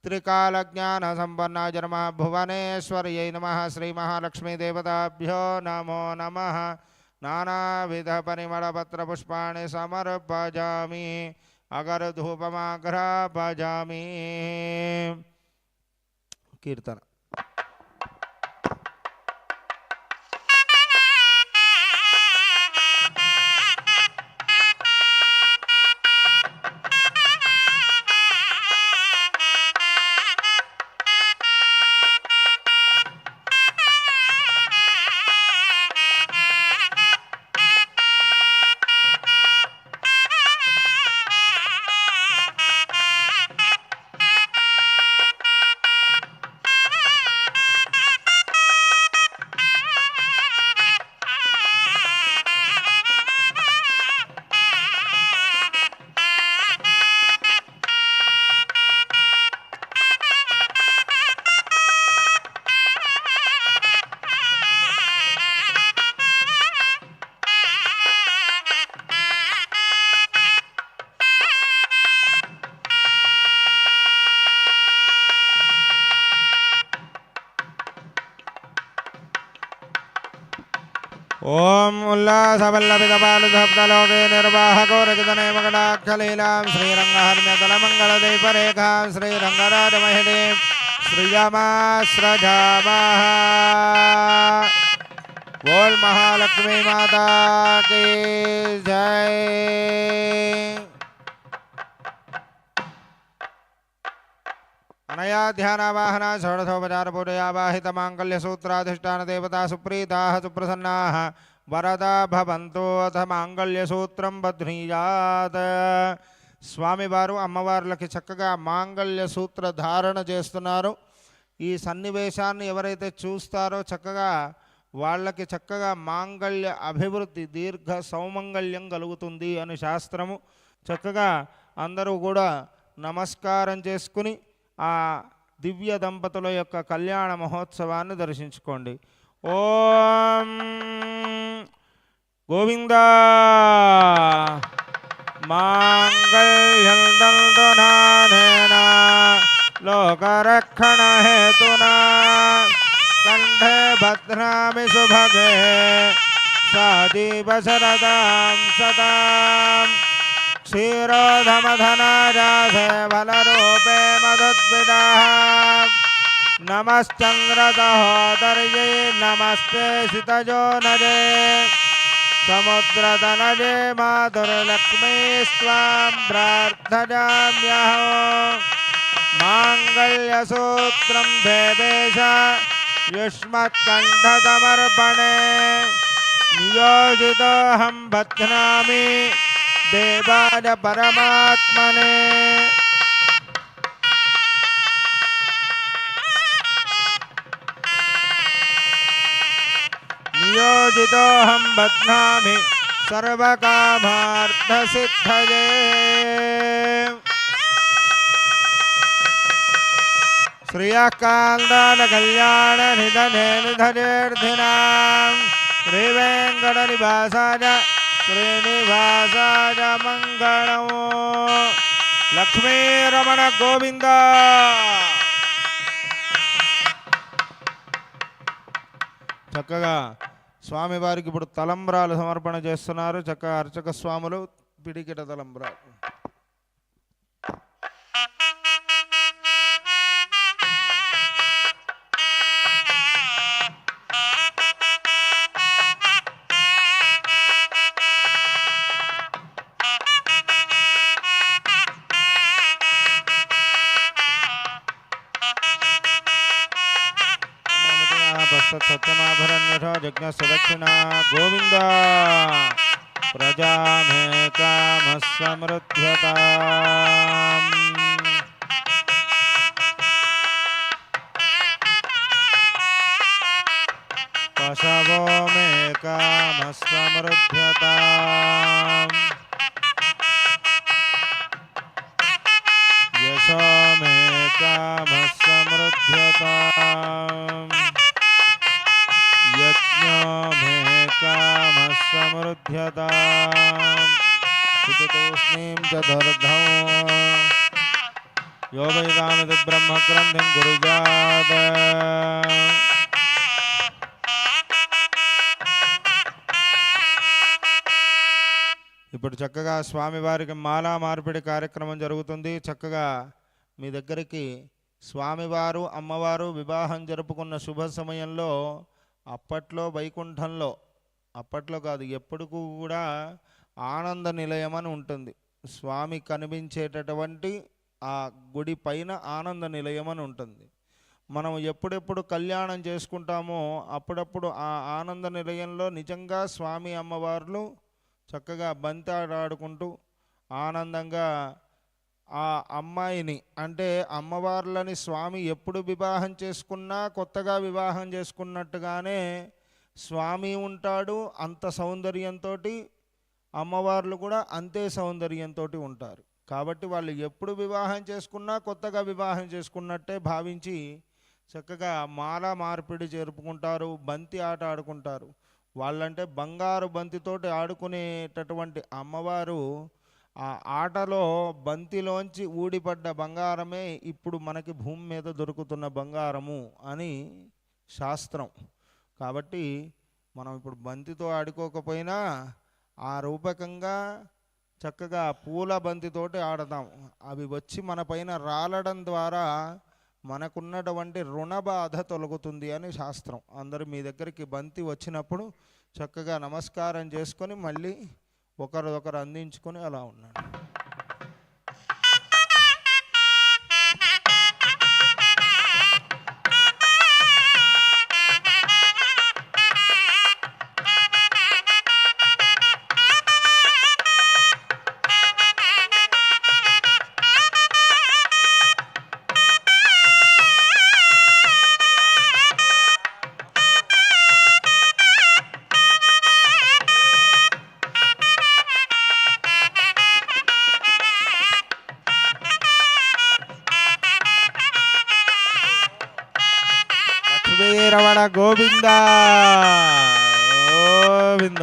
त्रिकालज्ञानसम्पन्नाय नमः भुवनेश्वर्यै नमः श्रीमहालक्ष्मीदेवताभ्यो नमो नमः नानाविधपरिमलपत्रपुष्पाणि समर्पयामि अगरधूपमाघ्रापयामि कीर्तन ओम उल्लासवल्लभितपालुधब्दलोके निर्वाहकोरकितने मगडाक्षलीलां श्रीरङ्गहर्म्यतलमङ्गलदीपरेखां श्रीरङ्गराजमहिषीं श्रियमास्रजामः। बोल महालक्ष्मी माता की जय। अनया ध्यानावाहना षोडशोपचारपूजया मांगल्यसूत्राधिष्ठान देवता सुप्रीताः सुप्रसन्नाः वरदा भवन्तु। अथ मांगल्यसूत्रं बध्नीयात्। స్వామివారు అమ్మవార్లకి చక్కగా మాంగళ్య సూత్ర ధారణ చేస్తున్నారు. ఈ సన్నివేశాన్ని ఎవరైతే చూస్తారో చక్కగా వాళ్ళకి చక్కగా మాంగళ్య అభివృద్ధి దీర్ఘ సౌమంగళ్యం కలుగుతుంది అని శాస్త్రము. చక్కగా అందరూ కూడా నమస్కారం చేసుకుని ఆ దివ్య దంపతుల యొక్క కళ్యాణ మహోత్సవాన్ని దర్శించుకోండి. ఓం గోవిందా మాంగళ్యంతంతునానేన లోకరక్షణ హేతునా కంఠే భద్రామి సుభగే సాదీవ శరదాం సదాం क्षीरोधमधनाजासे फलरूपे मधुद्विदाः नमश्चन्द्रसहोदर्यै नमस्ते सितजोनजे समुद्रतनजे माधुर्लक्ष्मीस्त्वां प्रार्थयाम्यहं माङ्गल्यसूत्रं देवेश युष्मत्कण्ठसमर्पणे नियोजितोऽहं बध्नामि देवाय परमात्मने। नियोजितोऽहं बध्नामि सर्वकामार्थसिद्धये। श्रियः कान्दालकल्याणनिधने निधनेऽर्थिनां श्रीवेङ्कटनिवासाय श्रीनिवासाय मंगलम। लक्ष्मी रमण गोविंद। చక్కగా స్వామివారికి ఇప్పుడు తలంబ్రాలు సమర్పణ చేస్తున్నారు. చక్కగా అర్చక స్వాములు పిడికిట తలంబ్రాలు. सत्यमाभरण्यथ जज्ञस्य दक्षिणा गोविंद प्रजा मे कामः समृद्ध्यताम्। पशवो मे कामः समृद्ध्यताम्। कामः समृध्यताम् यज्ञो मे कामः समृध्यताम् सुततूष्णीं च दर्धौ यो वैदामिति ब्रह्मग्रन्थिं गुरुजात ఇప్పుడు చక్కగా స్వామివారికి మాలా మార్పిడి కార్యక్రమం జరుగుతుంది. చక్కగా మీ దగ్గరికి స్వామివారు అమ్మవారు వివాహం జరుపుకున్న శుభ సమయంలో అప్పట్లో వైకుంఠంలో, అప్పట్లో కాదు ఎప్పుడు కూడా ఆనంద నిలయం అని ఉంటుంది. స్వామి కనిపించేటటువంటి ఆ గుడి పైన ఆనంద నిలయం అని ఉంటుంది. మనం ఎప్పుడెప్పుడు కళ్యాణం చేసుకుంటామో అప్పుడప్పుడు ఆ ఆనంద నిలయంలో నిజంగా స్వామి అమ్మవార్లు చక్కగా బంతి ఆడుకుంటూ ఆనందంగా ఆ అమ్మాయిని, అంటే అమ్మవార్లని స్వామి ఎప్పుడు వివాహం చేసుకున్నా కొత్తగా వివాహం చేసుకున్నట్టుగానే స్వామి ఉంటాడు. అంత సౌందర్యంతో అమ్మవార్లు కూడా అంతే సౌందర్యంతో ఉంటారు. కాబట్టి వాళ్ళు ఎప్పుడు వివాహం చేసుకున్నా కొత్తగా వివాహం చేసుకున్నట్టే భావించి చక్కగా మాల మార్పిడి జరుపుకుంటారు, బంతి ఆట ఆడుకుంటారు. వాళ్ళంటే బంగారు బంతితోటి ఆడుకునేటటువంటి అమ్మవారు ఆ ఆటలో బంతిలోంచి ఊడిపడ్డ బంగారమే ఇప్పుడు మనకి భూమి మీద దొరుకుతున్న బంగారము అని శాస్త్రం. కాబట్టి మనం ఇప్పుడు బంతితో ఆడుకోకపోయినా ఆ రూపకంగా చక్కగా పూల బంతితోటి ఆడతాం. అవి వచ్చి మన పైన రాలడం ద్వారా మనకున్నటువంటి రుణ బాధ తొలగుతుంది అని శాస్త్రం. అందరూ మీ దగ్గరికి బంతి వచ్చినప్పుడు చక్కగా నమస్కారం చేసుకొని మళ్ళీ ఒకరు అందించుకొని అలా ఉన్నాడు. రమణ గోవింద గోవింద.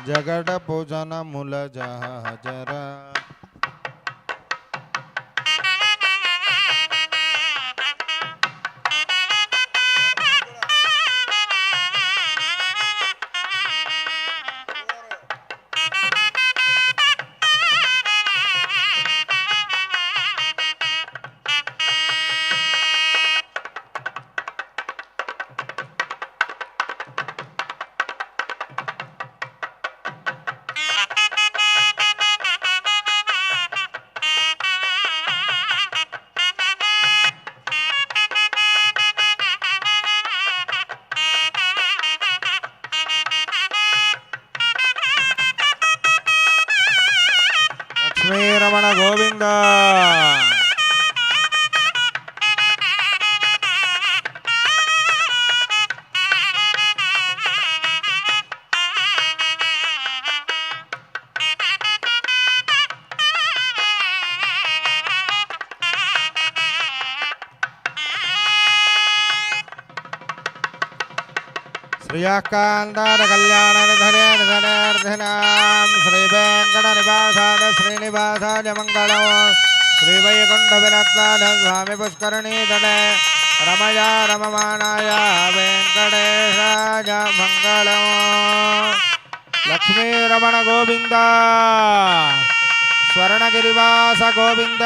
జగడ పూజన ముల జహజర రమణ గోవింద. శ్రీయాకాంతార కళ్యాణ నిధనేర్ధనేర్ధనాం శ్రీ వెంకట నివాసాద శ్రీనివాసాయ మంగళం శ్రీ వైకుంఠ విరక్తాద స్వామి పుష్కరణీ తటే రమయ రమమానాయ వెంకటేశాయ మంగళం. లక్ష్మీ రమణ గోవింద, స్వర్ణగిరివాస గోవింద.